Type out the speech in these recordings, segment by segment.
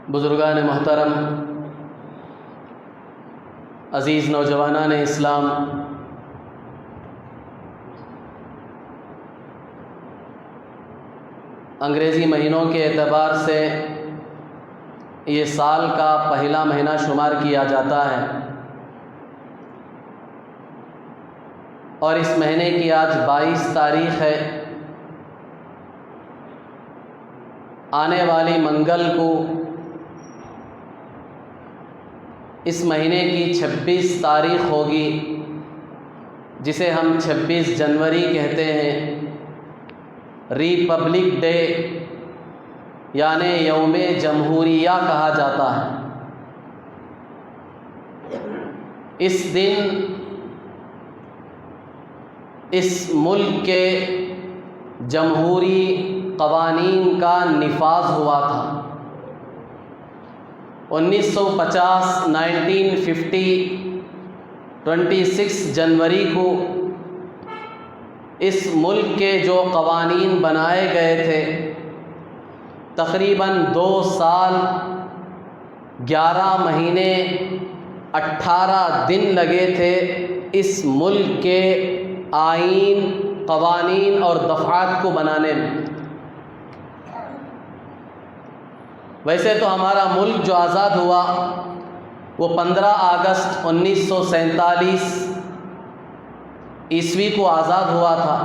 بزرگان محترم، عزیز نوجوانان اسلام، انگریزی مہینوں کے اعتبار سے یہ سال کا پہلا مہینہ شمار کیا جاتا ہے، اور اس مہینے کی آج 22 تاریخ ہے۔ آنے والی منگل کو اس مہینے کی 26 تاریخ ہوگی، جسے ہم 26 جنوری کہتے ہیں، ریپبلک ڈے یعنی یوم جمہوریہ کہا جاتا ہے۔ اس دن اس ملک کے جمہوری قوانین کا نفاذ ہوا تھا۔ 1950 26 جنوری کو اس ملک کے جو قوانین بنائے گئے تھے، تقریباً 2 سال 11 مہینے 18 دن لگے تھے اس ملک کے آئین، قوانین اور دفعات کو بنانے میں۔ ویسے تو ہمارا ملک جو آزاد ہوا وہ 15 اگست 1947 عیسوی کو آزاد ہوا تھا۔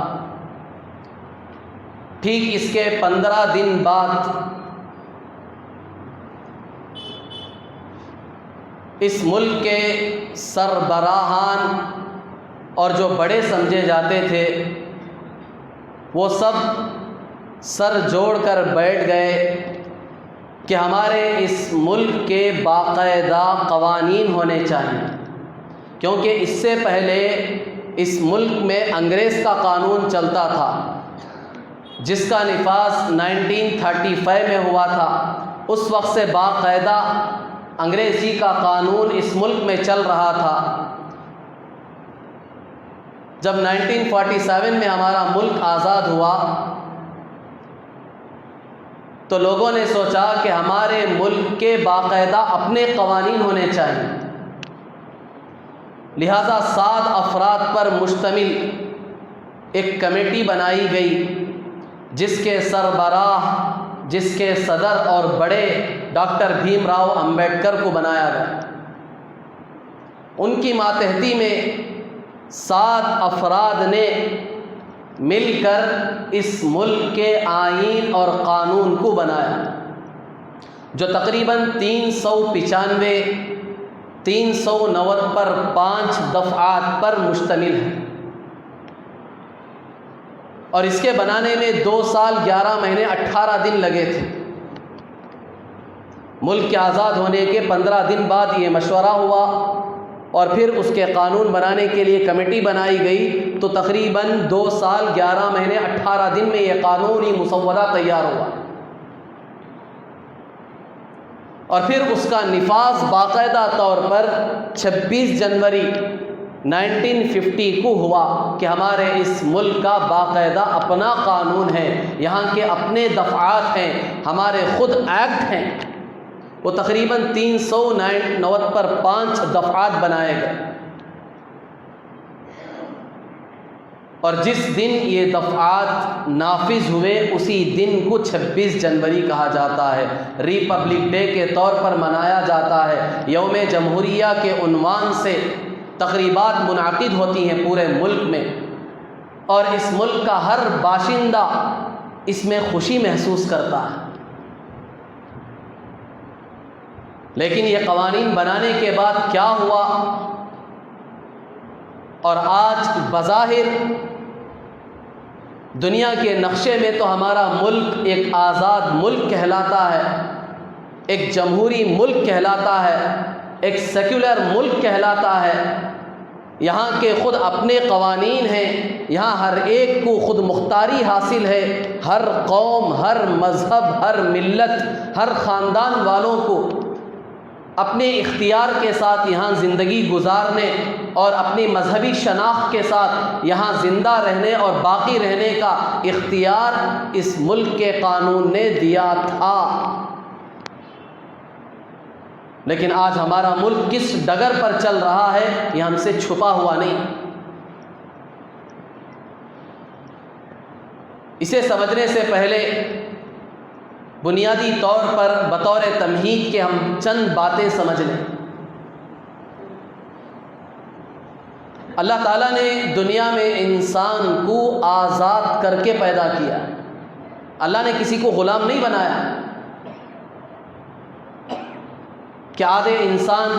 ٹھیک اس کے 15 دن بعد اس ملک کے سربراہان اور جو بڑے سمجھے جاتے تھے، وہ سب سر جوڑ کر بیٹھ گئے کہ ہمارے اس ملک کے باقاعدہ قوانین ہونے چاہیے، کیونکہ اس سے پہلے اس ملک میں انگریز کا قانون چلتا تھا، جس کا نفاذ 1935 میں ہوا تھا۔ اس وقت سے باقاعدہ انگریزی کا قانون اس ملک میں چل رہا تھا۔ جب 1947 میں ہمارا ملک آزاد ہوا تو لوگوں نے سوچا کہ ہمارے ملک کے باقاعدہ اپنے قوانین ہونے چاہیے، لہذا 7 افراد پر مشتمل ایک کمیٹی بنائی گئی، جس کے سربراہ، جس کے صدر اور بڑے ڈاکٹر بھیم راؤ امبیڈکر کو بنایا گیا۔ ان کی ماتحتی میں 7 افراد نے مل کر اس ملک کے آئین اور قانون کو بنایا، جو تقریباً 390 پر 5 دفعات پر مشتمل ہے، اور اس کے بنانے میں 2 سال 11 مہینے 18 دن لگے تھے۔ ملک کے آزاد ہونے کے 15 دن بعد یہ مشورہ ہوا، اور پھر اس کے قانون بنانے کے لیے کمیٹی بنائی گئی، تو تقریباً 2 سال 11 مہینے 18 دن میں یہ قانونی مسودہ تیار ہوا، اور پھر اس کا نفاذ باقاعدہ طور پر 26 جنوری 1950 کو ہوا کہ ہمارے اس ملک کا باقاعدہ اپنا قانون ہے، یہاں کے اپنے دفعات ہیں، ہمارے خود ایکٹ ہیں۔ وہ تقریباً 390 پر 5 دفعات بنائے گئے، اور جس دن یہ دفعات نافذ ہوئے اسی دن کو 26 جنوری کہا جاتا ہے، ریپبلک ڈے کے طور پر منایا جاتا ہے۔ یوم جمہوریہ کے عنوان سے تقریبات منعقد ہوتی ہیں پورے ملک میں، اور اس ملک کا ہر باشندہ اس میں خوشی محسوس کرتا ہے۔ لیکن یہ قوانین بنانے کے بعد کیا ہوا، اور آج بظاہر دنیا کے نقشے میں تو ہمارا ملک ایک آزاد ملک کہلاتا ہے، ایک جمہوری ملک کہلاتا ہے، ایک سیکولر ملک کہلاتا ہے۔ یہاں کے خود اپنے قوانین ہیں، یہاں ہر ایک کو خود مختاری حاصل ہے، ہر قوم، ہر مذہب، ہر ملت، ہر خاندان والوں کو اپنے اختیار کے ساتھ یہاں زندگی گزارنے اور اپنی مذہبی شناخت کے ساتھ یہاں زندہ رہنے اور باقی رہنے کا اختیار اس ملک کے قانون نے دیا تھا۔ لیکن آج ہمارا ملک کس ڈگر پر چل رہا ہے یہ ہم سے چھپا ہوا نہیں۔ اسے سمجھنے سے پہلے بنیادی طور پر بطور تمہید کے ہم چند باتیں سمجھ لیں۔ اللہ تعالیٰ نے دنیا میں انسان کو آزاد کر کے پیدا کیا۔ اللہ نے کسی کو غلام نہیں بنایا کہ آدھے انسان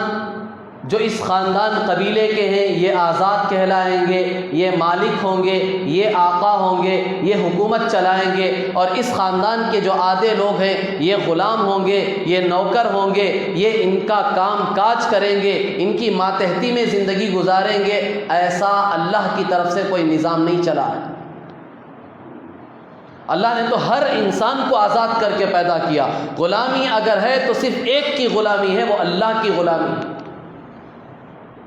جو اس خاندان قبیلے کے ہیں یہ آزاد کہلائیں گے، یہ مالک ہوں گے، یہ آقا ہوں گے، یہ حکومت چلائیں گے، اور اس خاندان کے جو آدھے لوگ ہیں یہ غلام ہوں گے، یہ نوکر ہوں گے، یہ ان کا کام کاج کریں گے، ان کی ماتحتی میں زندگی گزاریں گے۔ ایسا اللہ کی طرف سے کوئی نظام نہیں چلا ہے۔ اللہ نے تو ہر انسان کو آزاد کر کے پیدا کیا۔ غلامی اگر ہے تو صرف ایک کی غلامی ہے، وہ اللہ کی غلامی ہے،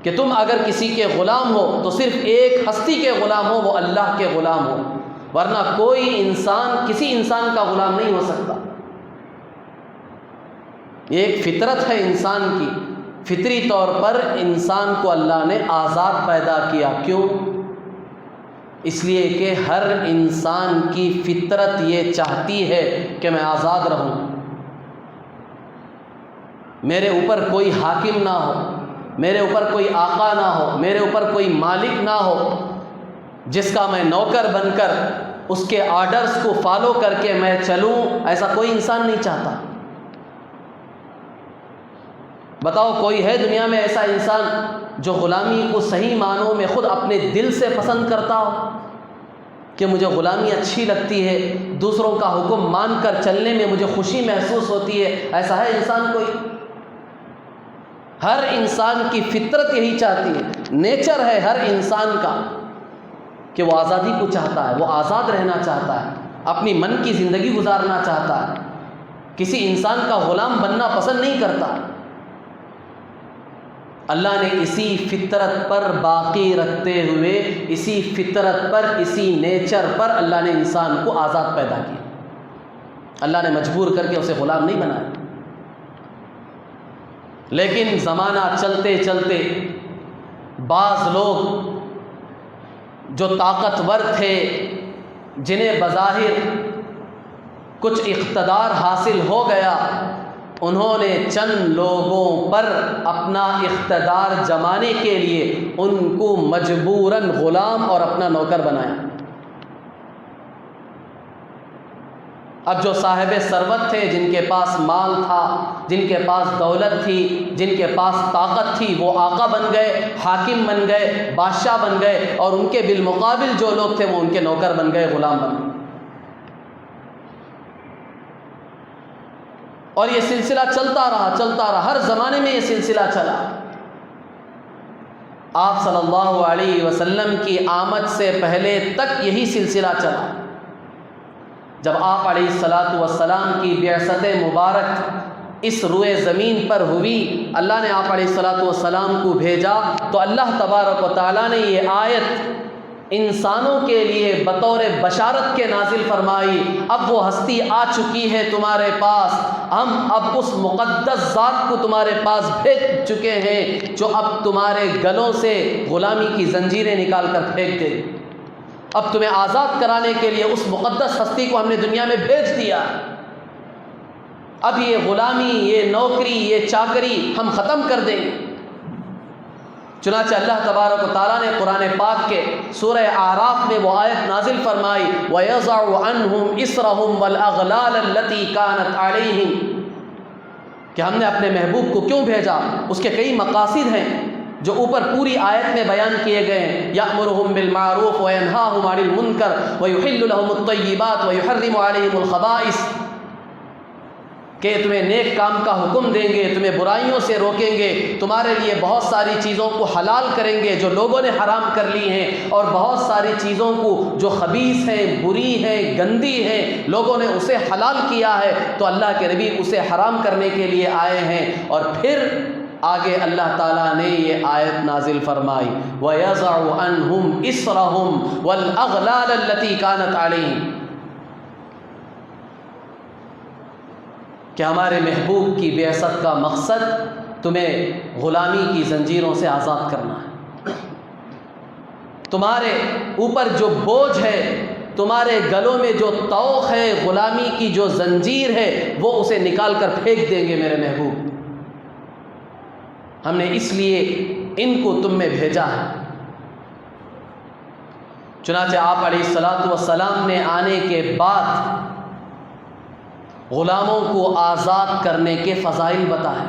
کہ تم اگر کسی کے غلام ہو تو صرف ایک ہستی کے غلام ہو، وہ اللہ کے غلام ہو، ورنہ کوئی انسان کسی انسان کا غلام نہیں ہو سکتا۔ یہ ایک فطرت ہے انسان کی، فطری طور پر انسان کو اللہ نے آزاد پیدا کیا۔ کیوں؟ اس لیے کہ ہر انسان کی فطرت یہ چاہتی ہے کہ میں آزاد رہوں، میرے اوپر کوئی حاکم نہ ہو، میرے اوپر کوئی آقا نہ ہو، میرے اوپر کوئی مالک نہ ہو جس کا میں نوکر بن کر اس کے آرڈرز کو فالو کر کے میں چلوں۔ ایسا کوئی انسان نہیں چاہتا۔ بتاؤ کوئی ہے دنیا میں ایسا انسان جو غلامی کو صحیح معنوں میں خود اپنے دل سے پسند کرتا ہو کہ مجھے غلامی اچھی لگتی ہے، دوسروں کا حکم مان کر چلنے میں مجھے خوشی محسوس ہوتی ہے؟ ایسا ہے انسان کوئی؟ ہر انسان کی فطرت یہی چاہتی ہے، نیچر ہے ہر انسان کا کہ وہ آزادی کو چاہتا ہے، وہ آزاد رہنا چاہتا ہے، اپنی من کی زندگی گزارنا چاہتا ہے، کسی انسان کا غلام بننا پسند نہیں کرتا۔ اللہ نے اسی فطرت پر باقی رکھتے ہوئے، اسی فطرت پر، اسی نیچر پر اللہ نے انسان کو آزاد پیدا کیا۔ اللہ نے مجبور کر کے اسے غلام نہیں بنایا۔ لیکن زمانہ چلتے چلتے بعض لوگ جو طاقتور تھے، جنہیں بظاہر کچھ اقتدار حاصل ہو گیا، انہوں نے چند لوگوں پر اپنا اقتدار جمانے کے لیے ان کو مجبوراً غلام اور اپنا نوکر بنایا۔ اب جو صاحب ثروت تھے، جن کے پاس مال تھا، جن کے پاس دولت تھی، جن کے پاس طاقت تھی، وہ آقا بن گئے، حاکم بن گئے، بادشاہ بن گئے، اور ان کے بالمقابل جو لوگ تھے وہ ان کے نوکر بن گئے، غلام بن گئے۔ اور یہ سلسلہ چلتا رہا، ہر زمانے میں یہ سلسلہ چلا۔ آپ صلی اللہ علیہ وسلم کی آمد سے پہلے تک یہی سلسلہ چلا۔ جب آپ علیہ الصلاۃ والسلام کی بعثت مبارک اس روئے زمین پر ہوئی، اللہ نے آپ علیہ الصلاۃ والسلام کو بھیجا، تو اللہ تبارک و تعالیٰ نے یہ آیت انسانوں کے لیے بطور بشارت کے نازل فرمائی۔ اب وہ ہستی آ چکی ہے تمہارے پاس، ہم اب اس مقدس ذات کو تمہارے پاس بھیج چکے ہیں جو اب تمہارے گلوں سے غلامی کی زنجیریں نکال کر پھینک دے۔ اب تمہیں آزاد کرانے کے لیے اس مقدس ہستی کو ہم نے دنیا میں بھیج دیا۔ اب یہ غلامی، یہ نوکری، یہ چاکری ہم ختم کر دیں گے۔ چنانچہ اللہ تبارک و تعالیٰ نے قرآن پاک کے سورہ اعراف میں وہ آیت نازل فرمائی، وَيَضَعُ عَنْهُمْ إِصْرَهُمْ وَالْأَغْلَالَ الَّتِي كَانَتْ عَلَيْهِمْ، کہ ہم نے اپنے محبوب کو کیوں بھیجا؟ اس کے کئی مقاصد ہیں جو اوپر پوری آیت میں بیان کیے گئے ہیں۔ يَأْمُرُهُمْ بِالْمَعْرُوفِ وَيَنْهَاهُمْ عَنِ الْمُنْكَرِ وَيُحِلُّ لَهُمُ الطَّيِّبَاتِ وَيُحَرِّمُ عَلَيْهِمُ الْخَبَائِثَ، کہ تمہیں نیک کام کا حکم دیں گے، تمہیں برائیوں سے روکیں گے، تمہارے لیے بہت ساری چیزوں کو حلال کریں گے جو لوگوں نے حرام کر لی ہیں، اور بہت ساری چیزوں کو جو خبیث ہیں، بری ہیں، گندی ہیں، لوگوں نے اسے حلال کیا ہے، تو اللہ کے نبی اسے حرام کرنے کے لیے آئے ہیں۔ اور پھر آگے اللہ تعالیٰ نے یہ آیت نازل فرمائی، وَيَضَعُ عَنْهُمْ إِصْرَهُمْ وَالْأَغْلَالَ الَّتِي كَانَتْ عَلَيْهِمْ، کہ ہمارے محبوب کی بعثت کا مقصد تمہیں غلامی کی زنجیروں سے آزاد کرنا ہے۔ تمہارے اوپر جو بوجھ ہے، تمہارے گلوں میں جو طوق ہے، غلامی کی جو زنجیر ہے، وہ اسے نکال کر پھینک دیں گے میرے محبوب۔ ہم نے اس لیے ان کو تم میں بھیجا ہے۔ چنانچہ آپ علیہ الصلاۃ والسلام نے آنے کے بعد غلاموں کو آزاد کرنے کے فضائل بتائے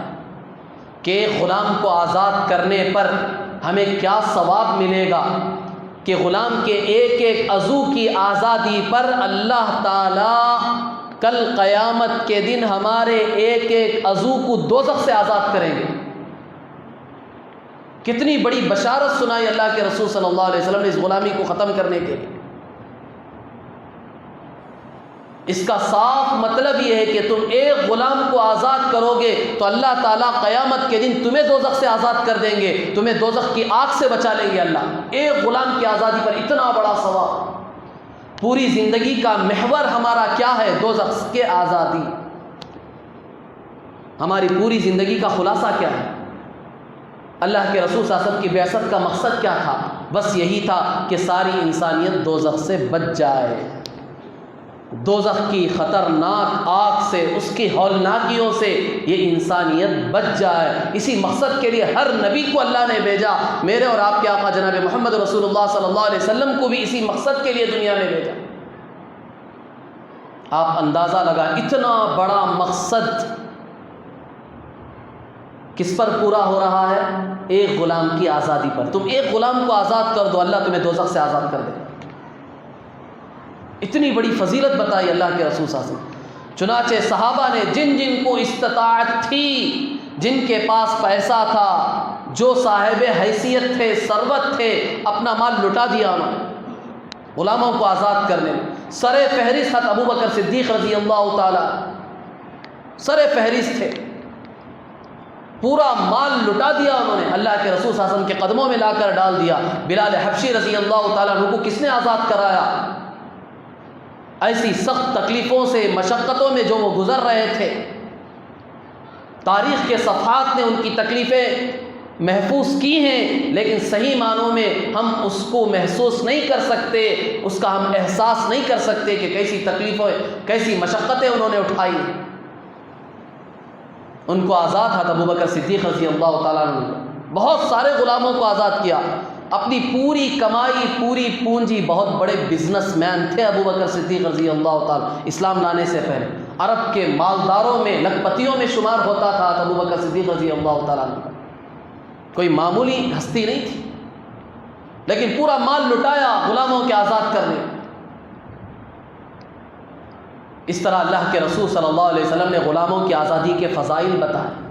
کہ غلام کو آزاد کرنے پر ہمیں کیا ثواب ملے گا، کہ غلام کے ایک ایک عضو کی آزادی پر اللہ تعالی کل قیامت کے دن ہمارے ایک ایک عضو کو دوزخ سے آزاد کریں گے۔ کتنی بڑی بشارت سنائی اللہ کے رسول صلی اللہ علیہ وسلم نے اس غلامی کو ختم کرنے کے لیے۔ اس کا صاف مطلب یہ ہے کہ تم ایک غلام کو آزاد کرو گے تو اللہ تعالیٰ قیامت کے دن تمہیں دوزخ سے آزاد کر دیں گے، تمہیں دوزخ کی آگ سے بچا لیں گے اللہ۔ ایک غلام کی آزادی پر اتنا بڑا ثواب۔ پوری زندگی کا محور ہمارا کیا ہے؟ دوزخ کے آزادی۔ ہماری پوری زندگی کا خلاصہ کیا ہے؟ اللہ کے رسول صلی اللہ علیہ وسلم کی بعثت کا مقصد کیا تھا؟ بس یہی تھا کہ ساری انسانیت دوزخ سے بچ جائے، دوزخ کی خطرناک آگ سے، اس کی ہولناکیوں سے یہ انسانیت بچ جائے۔ اسی مقصد کے لیے ہر نبی کو اللہ نے بھیجا، میرے اور آپ کے آقا جناب محمد رسول اللہ صلی اللہ علیہ وسلم کو بھی اسی مقصد کے لیے دنیا میں بھیجا۔ آپ اندازہ لگائیں اتنا بڑا مقصد کس پر پورا ہو رہا ہے؟ ایک غلام کی آزادی پر۔ تم ایک غلام کو آزاد کر دو، اللہ تمہیں دوزخ سے آزاد کر دے۔ اتنی بڑی فضیلت بتائی اللہ کے رسول صلی اللہ علیہ وسلم۔ چنانچہ صحابہ نے جن جن کو استطاعت تھی، جن کے پاس پیسہ تھا، جو صاحب حیثیت تھے، ثروت تھے، اپنا مال لٹا دیا انہوں نے غلاموں کو آزاد کرنے میں۔ سر فہرست حضرت ابو بکر صدیق رضی اللہ تعالی سر فہرست تھے، پورا مال لٹا دیا انہوں نے، اللہ کے رسول صلی اللہ علیہ وسلم کے قدموں میں لا کر ڈال دیا۔ بلال حبشی رضی اللہ تعالیٰ عنہ کو کس نے آزاد کرایا؟ ایسی سخت تکلیفوں سے، مشقتوں میں جو وہ گزر رہے تھے، تاریخ کے صفحات نے ان کی تکلیفیں محفوظ کی ہیں، لیکن صحیح معنوں میں ہم اس کو محسوس نہیں کر سکتے، اس کا ہم احساس نہیں کر سکتے کہ کیسی تکلیفیں، کیسی مشقتیں انہوں نے اٹھائی۔ ان کو آزاد حضرت ابو بکر صدیق رضی اللہ تعالیٰ عنہ نے بہت سارے غلاموں کو آزاد کیا۔ اپنی پوری کمائی، پوری پونجی، بہت بڑے بزنس مین تھے ابو بکر صدیق رضی اللہ تعالیٰ، اسلام لانے سے پہلے عرب کے مالداروں میں، لکھپتیوں میں شمار ہوتا تھا ابو بکر صدیق رضی اللہ تعالیٰ عنہ۔ کوئی معمولی ہستی نہیں تھی، لیکن پورا مال لٹایا غلاموں کے آزاد کرنے۔ اس طرح اللہ کے رسول صلی اللہ علیہ وسلم نے غلاموں کی آزادی کے فضائل بتائے،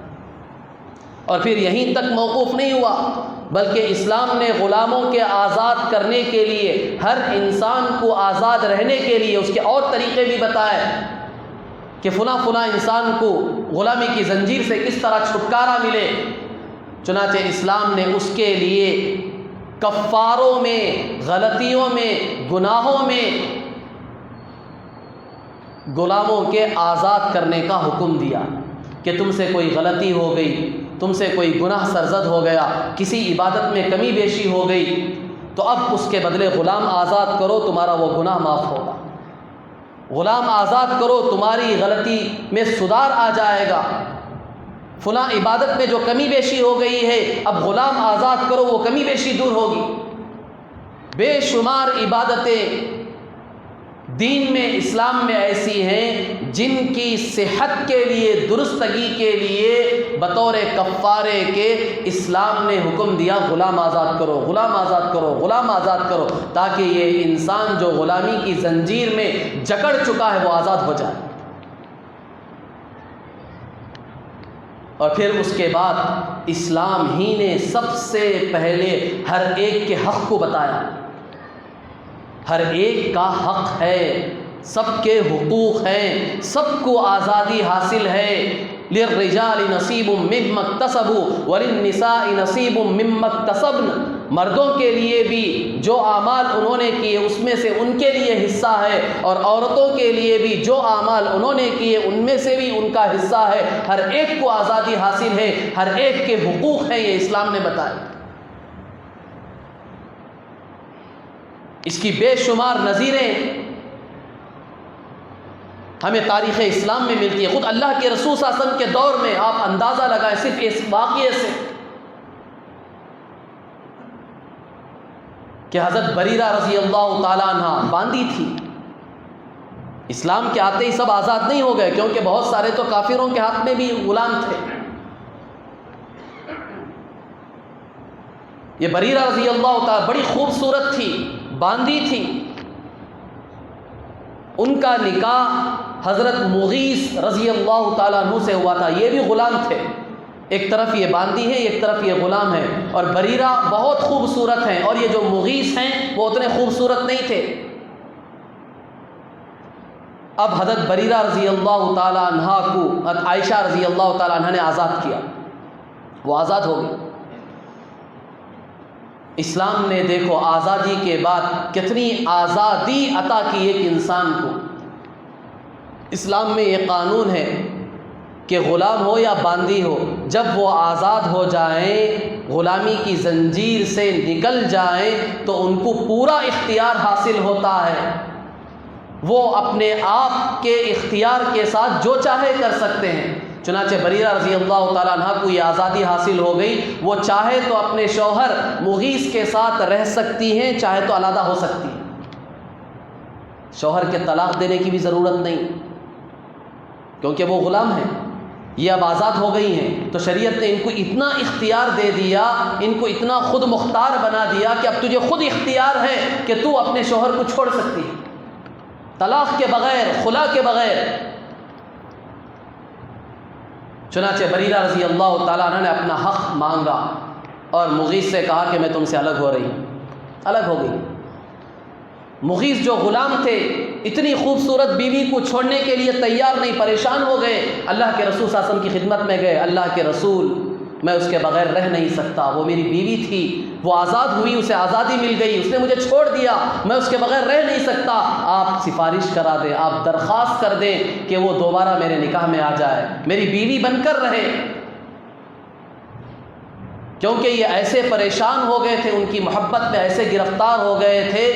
اور پھر یہیں تک موقوف نہیں ہوا، بلکہ اسلام نے غلاموں کے آزاد کرنے کے لیے، ہر انسان کو آزاد رہنے کے لیے اس کے اور طریقے بھی بتائے کہ فلاں فلاں انسان کو غلامی کی زنجیر سے کس طرح چھٹکارا ملے۔ چنانچہ اسلام نے اس کے لیے کفاروں میں، غلطیوں میں، گناہوں میں غلاموں کے آزاد کرنے کا حکم دیا کہ تم سے کوئی غلطی ہو گئی، تم سے کوئی گناہ سرزد ہو گیا، کسی عبادت میں کمی بیشی ہو گئی، تو اب اس کے بدلے غلام آزاد کرو، تمہارا وہ گناہ معاف ہوگا۔ غلام آزاد کرو، تمہاری غلطی میں سدھار آ جائے گا۔ فلاں عبادت میں جو کمی بیشی ہو گئی ہے، اب غلام آزاد کرو، وہ کمی بیشی دور ہوگی۔ بے شمار عبادتیں دین میں، اسلام میں ایسی ہیں جن کی صحت کے لیے، درستگی کے لیے بطور کفارے کے اسلام نے حکم دیا غلام آزاد کرو، غلام آزاد کرو، غلام آزاد کرو، تاکہ یہ انسان جو غلامی کی زنجیر میں جکڑ چکا ہے وہ آزاد ہو جائے۔ اور پھر اس کے بعد اسلام ہی نے سب سے پہلے ہر ایک کے حق کو بتایا۔ ہر ایک کا حق ہے، سب کے حقوق ہیں، سب کو آزادی حاصل ہے۔ للرجال نصیب مما اکتسبوا وللنساء نصیب مما اکتسبن، مردوں کے لیے بھی جو اعمال انہوں نے کیے اس میں سے ان کے لیے حصہ ہے، اور عورتوں کے لیے بھی جو اعمال انہوں نے کیے ان میں سے بھی ان کا حصہ ہے۔ ہر ایک کو آزادی حاصل ہے، ہر ایک کے حقوق ہیں، یہ اسلام نے بتایا۔ اس کی بے شمار نظیریں ہمیں تاریخ اسلام میں ملتی ہے۔ خود اللہ کے رسول صلی اللہ علیہ وسلم کے دور میں آپ اندازہ لگائیں صرف اس واقعے سے کہ حضرت بریرہ رضی اللہ تعالیٰ عنہ باندھی تھی۔ اسلام کے آتے ہی سب آزاد نہیں ہو گئے، کیونکہ بہت سارے تو کافروں کے ہاتھ میں بھی غلام تھے۔ یہ بریرہ رضی اللہ تعالیٰ بڑی خوبصورت تھی، باندھی تھی۔ ان کا نکاح حضرت مغیث رضی اللہ تعالیٰ عنہ سے ہوا تھا، یہ بھی غلام تھے۔ ایک طرف یہ باندھی ہے، ایک طرف یہ غلام ہے، اور بریرہ بہت خوبصورت ہیں، اور یہ جو مغیث ہیں وہ اتنے خوبصورت نہیں تھے۔ اب حضرت بریرہ رضی اللہ تعالیٰ عنہ کو حضرت عائشہ رضی اللہ تعالیٰ عنہ نے آزاد کیا، وہ آزاد ہو گئی۔ اسلام نے دیکھو آزادی کے بعد کتنی آزادی عطا کی ایک انسان کو۔ اسلام میں یہ قانون ہے کہ غلام ہو یا باندھی ہو، جب وہ آزاد ہو جائیں، غلامی کی زنجیر سے نکل جائیں، تو ان کو پورا اختیار حاصل ہوتا ہے۔ وہ اپنے آپ کے اختیار کے ساتھ جو چاہے کر سکتے ہیں۔ چنانچہ بریرہ رضی اللہ تعالیٰ عنہ کو یہ آزادی حاصل ہو گئی، وہ چاہے تو اپنے شوہر مغیث کے ساتھ رہ سکتی ہیں، چاہے تو علیحدہ ہو سکتی ہیں۔ شوہر کے طلاق دینے کی بھی ضرورت نہیں، کیونکہ وہ غلام ہیں، یہ اب آزاد ہو گئی ہیں۔ تو شریعت نے ان کو اتنا اختیار دے دیا، ان کو اتنا خود مختار بنا دیا کہ اب تجھے خود اختیار ہے کہ تو اپنے شوہر کو چھوڑ سکتی ہے، طلاق کے بغیر، خلا کے بغیر۔ چنانچہ بریرہ رضی اللہ تعالیٰ عنہ نے اپنا حق مانگا اور مغیث سے کہا کہ میں تم سے الگ ہو رہی ہوں، الگ ہو گئی۔ مغیث جو غلام تھے اتنی خوبصورت بیوی کو چھوڑنے کے لیے تیار نہیں، پریشان ہو گئے، اللہ کے رسول صلی اللہ علیہ وسلم کی خدمت میں گئے۔ اللہ کے رسول، میں اس کے بغیر رہ نہیں سکتا، وہ میری بیوی تھی، وہ آزاد ہوئی، اسے آزادی مل گئی، اس نے مجھے چھوڑ دیا، میں اس کے بغیر رہ نہیں سکتا، آپ سفارش کرا دیں، آپ درخواست کر دیں کہ وہ دوبارہ میرے نکاح میں آ جائے، میری بیوی بن کر رہے۔ کیونکہ یہ ایسے پریشان ہو گئے تھے، ان کی محبت میں ایسے گرفتار ہو گئے تھے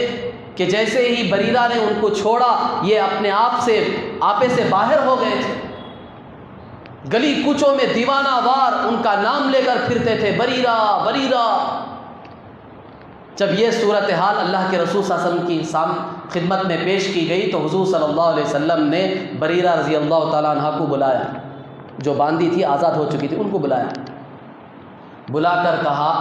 کہ جیسے ہی بریرہ نے ان کو چھوڑا، یہ اپنے آپ سے آپے سے باہر ہو گئے تھے۔ گلی کوچوں میں دیوانہ وار ان کا نام لے کر پھرتے تھے، بریرہ بریرہ۔ جب یہ صورتحال اللہ کے رسول صلی اللہ علیہ وسلم کی خدمت میں پیش کی گئی تو حضور صلی اللہ علیہ وسلم نے بریرہ رضی اللہ تعالیٰ عنہ کو بلایا، جو باندھی تھی، آزاد ہو چکی تھی، ان کو بلایا، بلا کر کہا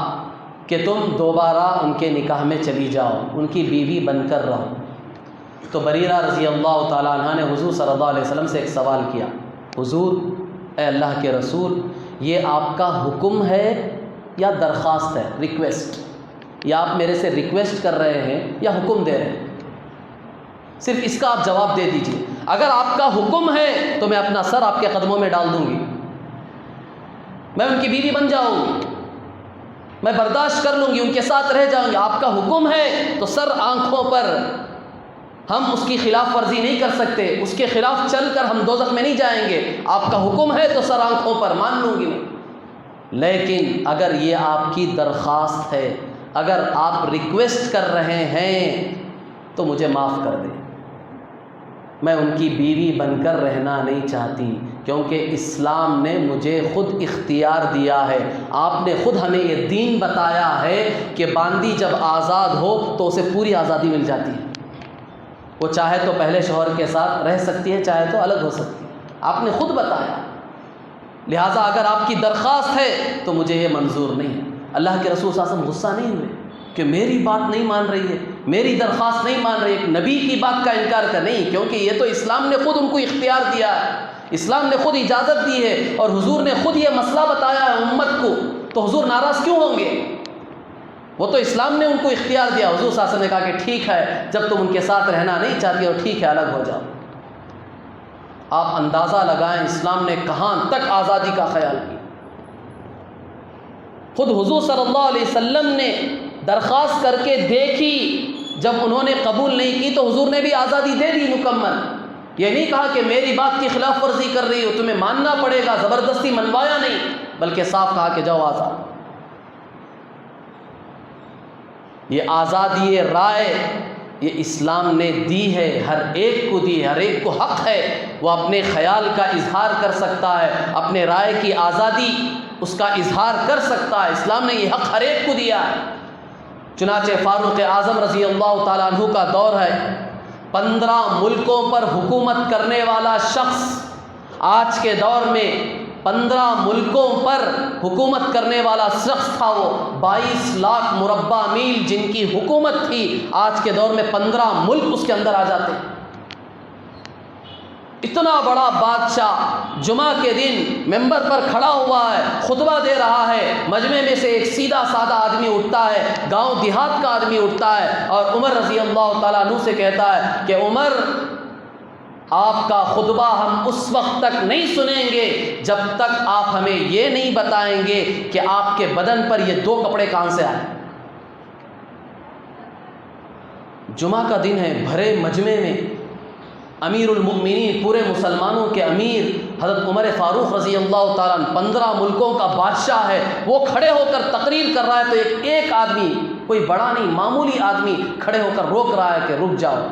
کہ تم دوبارہ ان کے نکاح میں چلی جاؤ، ان کی بیوی بن کر رہو۔ تو بریرہ رضی اللہ تعالیٰ عنہ نے حضور صلی اللہ علیہ وسلم سے ایک سوال کیا، حضور اے اللہ کے رسول، یہ آپ کا حکم ہے یا درخواست ہے، ریکویسٹ؟ یا آپ میرے سے ریکویسٹ کر رہے ہیں یا حکم دے رہے ہیں؟ صرف اس کا آپ جواب دے دیجئے۔ اگر آپ کا حکم ہے تو میں اپنا سر آپ کے قدموں میں ڈال دوں گی، میں ان کی بیوی بن جاؤں گی، میں برداشت کر لوں گی، ان کے ساتھ رہ جاؤں گی۔ آپ کا حکم ہے تو سر آنکھوں پر، ہم اس کی خلاف ورزی نہیں کر سکتے، اس کے خلاف چل کر ہم دوزخ میں نہیں جائیں گے۔ آپ کا حکم ہے تو سر آنکھوں پر، مان لوں گی میں۔ لیکن اگر یہ آپ کی درخواست ہے، اگر آپ ریکویسٹ کر رہے ہیں تو مجھے معاف کر دیں، میں ان کی بیوی بن کر رہنا نہیں چاہتی، کیونکہ اسلام نے مجھے خود اختیار دیا ہے۔ آپ نے خود ہمیں یہ دین بتایا ہے کہ باندی جب آزاد ہو تو اسے پوری آزادی مل جاتی ہے، وہ چاہے تو پہلے شوہر کے ساتھ رہ سکتی ہے، چاہے تو الگ ہو سکتی ہے، آپ نے خود بتایا۔ لہٰذا اگر آپ کی درخواست ہے تو مجھے یہ منظور نہیں ہے۔ اللہ کے رسول صلی اللہ علیہ وسلم غصہ نہیں ہوئے کہ میری بات نہیں مان رہی ہے، میری درخواست نہیں مان رہی ہے، ایک نبی کی بات کا انکار کر نہیں، کیونکہ یہ تو اسلام نے خود ان کو اختیار دیا ہے، اسلام نے خود اجازت دی ہے، اور حضور نے خود یہ مسئلہ بتایا ہے امت کو، تو حضور ناراض کیوں ہوں گے؟ وہ تو اسلام نے ان کو اختیار دیا۔ حضور صلی اللہ علیہ وسلم نے کہا کہ ٹھیک ہے، جب تم ان کے ساتھ رہنا نہیں چاہتی ہو، ٹھیک ہے، الگ ہو جاؤ۔ آپ اندازہ لگائیں اسلام نے کہاں تک آزادی کا خیال کیا۔ خود حضور صلی اللہ علیہ وسلم نے درخواست کر کے دیکھی، جب انہوں نے قبول نہیں کی تو حضور نے بھی آزادی دے دی مکمل۔ یہ نہیں کہا کہ میری بات کی خلاف ورزی کر رہی ہو تمہیں ماننا پڑے گا، زبردستی منوایا نہیں، بلکہ صاف کہا کہ جاؤ آزاد۔ یہ آزادی رائے یہ اسلام نے دی ہے، ہر ایک کو دی ہے، ہر ایک کو حق ہے وہ اپنے خیال کا اظہار کر سکتا ہے، اپنے رائے کی آزادی اس کا اظہار کر سکتا ہے۔ اسلام نے یہ حق ہر ایک کو دیا ہے۔ چنانچہ فاروق اعظم رضی اللہ تعالیٰ عنہ کا دور ہے، 15 ملکوں پر حکومت کرنے والا شخص، آج کے دور میں 15 ملکوں پر حکومت کرنے والا شخص تھا وہ، 22 لاکھ مربع میل جن کی حکومت تھی، آج کے دور میں 15 ملک اس کے اندر آ جاتے ہیں۔ اتنا بڑا بادشاہ جمعہ کے دن ممبر پر کھڑا ہوا ہے، خطبہ دے رہا ہے، مجمع میں سے ایک سیدھا سادہ آدمی اٹھتا ہے، گاؤں دیہات کا آدمی اٹھتا ہے اور عمر رضی اللہ تعالیٰ عنہ سے کہتا ہے کہ عمر، آپ کا خطبہ ہم اس وقت تک نہیں سنیں گے جب تک آپ ہمیں یہ نہیں بتائیں گے کہ آپ کے بدن پر یہ 2 کپڑے کہاں سے آئے۔ جمعہ کا دن ہے، بھرے مجمع میں امیر المؤمنین، پورے مسلمانوں کے امیر حضرت عمر فاروق رضی اللہ تعالیٰ عنہ، 15 ملکوں کا بادشاہ ہے، وہ کھڑے ہو کر تقریر کر رہا ہے تو ایک آدمی، کوئی بڑا نہیں معمولی آدمی کھڑے ہو کر روک رہا ہے کہ رک جاؤ،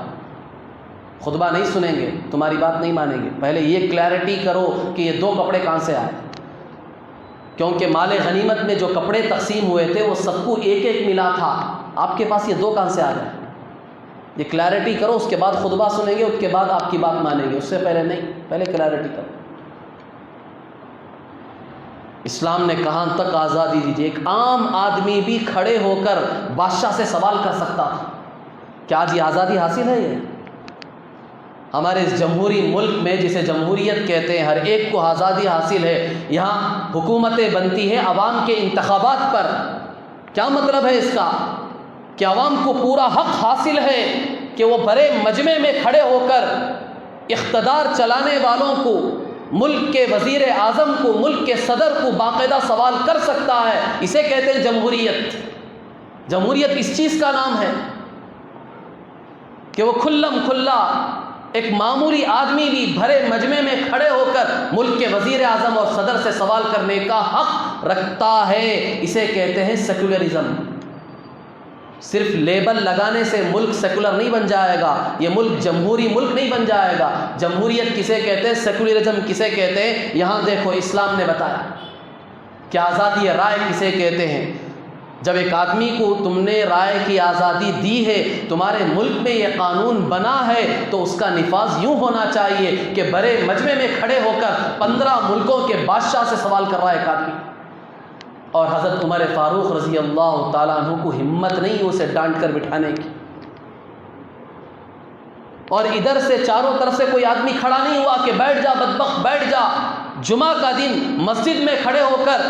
خطبہ نہیں سنیں گے، تمہاری بات نہیں مانیں گے، پہلے یہ کلیئرٹی کرو کہ یہ 2 کپڑے کہاں سے آئے، کیونکہ مال غنیمت میں جو کپڑے تقسیم ہوئے تھے وہ سب کو ایک ایک ملا تھا، آپ کے پاس یہ 2 کہاں سے آ گئے، یہ کلیئرٹی کرو، اس کے بعد خطبہ سنیں گے، اس کے بعد آپ کی بات مانیں گے، اس سے پہلے نہیں، پہلے کلیئرٹی کرو۔ اسلام نے کہاں تک آزادی دی؟ ایک عام آدمی بھی کھڑے ہو کر بادشاہ سے سوال کر سکتا تھا۔ کیا آج یہ آزادی حاصل ہے؟ یہ ہمارے اس جمہوری ملک میں جسے جمہوریت کہتے ہیں، ہر ایک کو آزادی حاصل ہے، یہاں حکومتیں بنتی ہیں عوام کے انتخابات پر۔ کیا مطلب ہے اس کا؟ کہ عوام کو پورا حق حاصل ہے کہ وہ بڑے مجمع میں کھڑے ہو کر اقتدار چلانے والوں کو، ملک کے وزیر اعظم کو، ملک کے صدر کو باقاعدہ سوال کر سکتا ہے۔ اسے کہتے ہیں جمہوریت۔ جمہوریت اس چیز کا نام ہے کہ وہ کھلم کھلا ایک معمولی آدمی بھی بھرے مجمع میں کھڑے ہو کر ملک کے وزیر اعظم اور صدر سے سوال کرنے کا حق رکھتا ہے۔ اسے کہتے ہیں سیکولرزم۔ صرف لیبل لگانے سے ملک سیکولر نہیں بن جائے گا، یہ ملک جمہوری ملک نہیں بن جائے گا۔ جمہوریت کسے کہتے ہیں، سیکولرزم کسے کہتے ہیں، یہاں دیکھو اسلام نے بتایا کہ آزادی رائے کسے کہتے ہیں۔ جب ایک آدمی کو تم نے رائے کی آزادی دی ہے، تمہارے ملک میں یہ قانون بنا ہے، تو اس کا نفاذ یوں ہونا چاہیے کہ بڑے مجمع میں کھڑے ہو کر 15 ملکوں کے بادشاہ سے سوال کر رہا ہے ایک آدمی، اور حضرت عمر فاروق رضی اللہ تعالیٰ عنہ کو ہمت نہیں اسے ڈانٹ کر بٹھانے کی، اور ادھر سے چاروں طرف سے کوئی آدمی کھڑا نہیں ہوا کہ بیٹھ جا بدبخت بیٹھ جا۔ جمعہ کا دن مسجد میں کھڑے ہو کر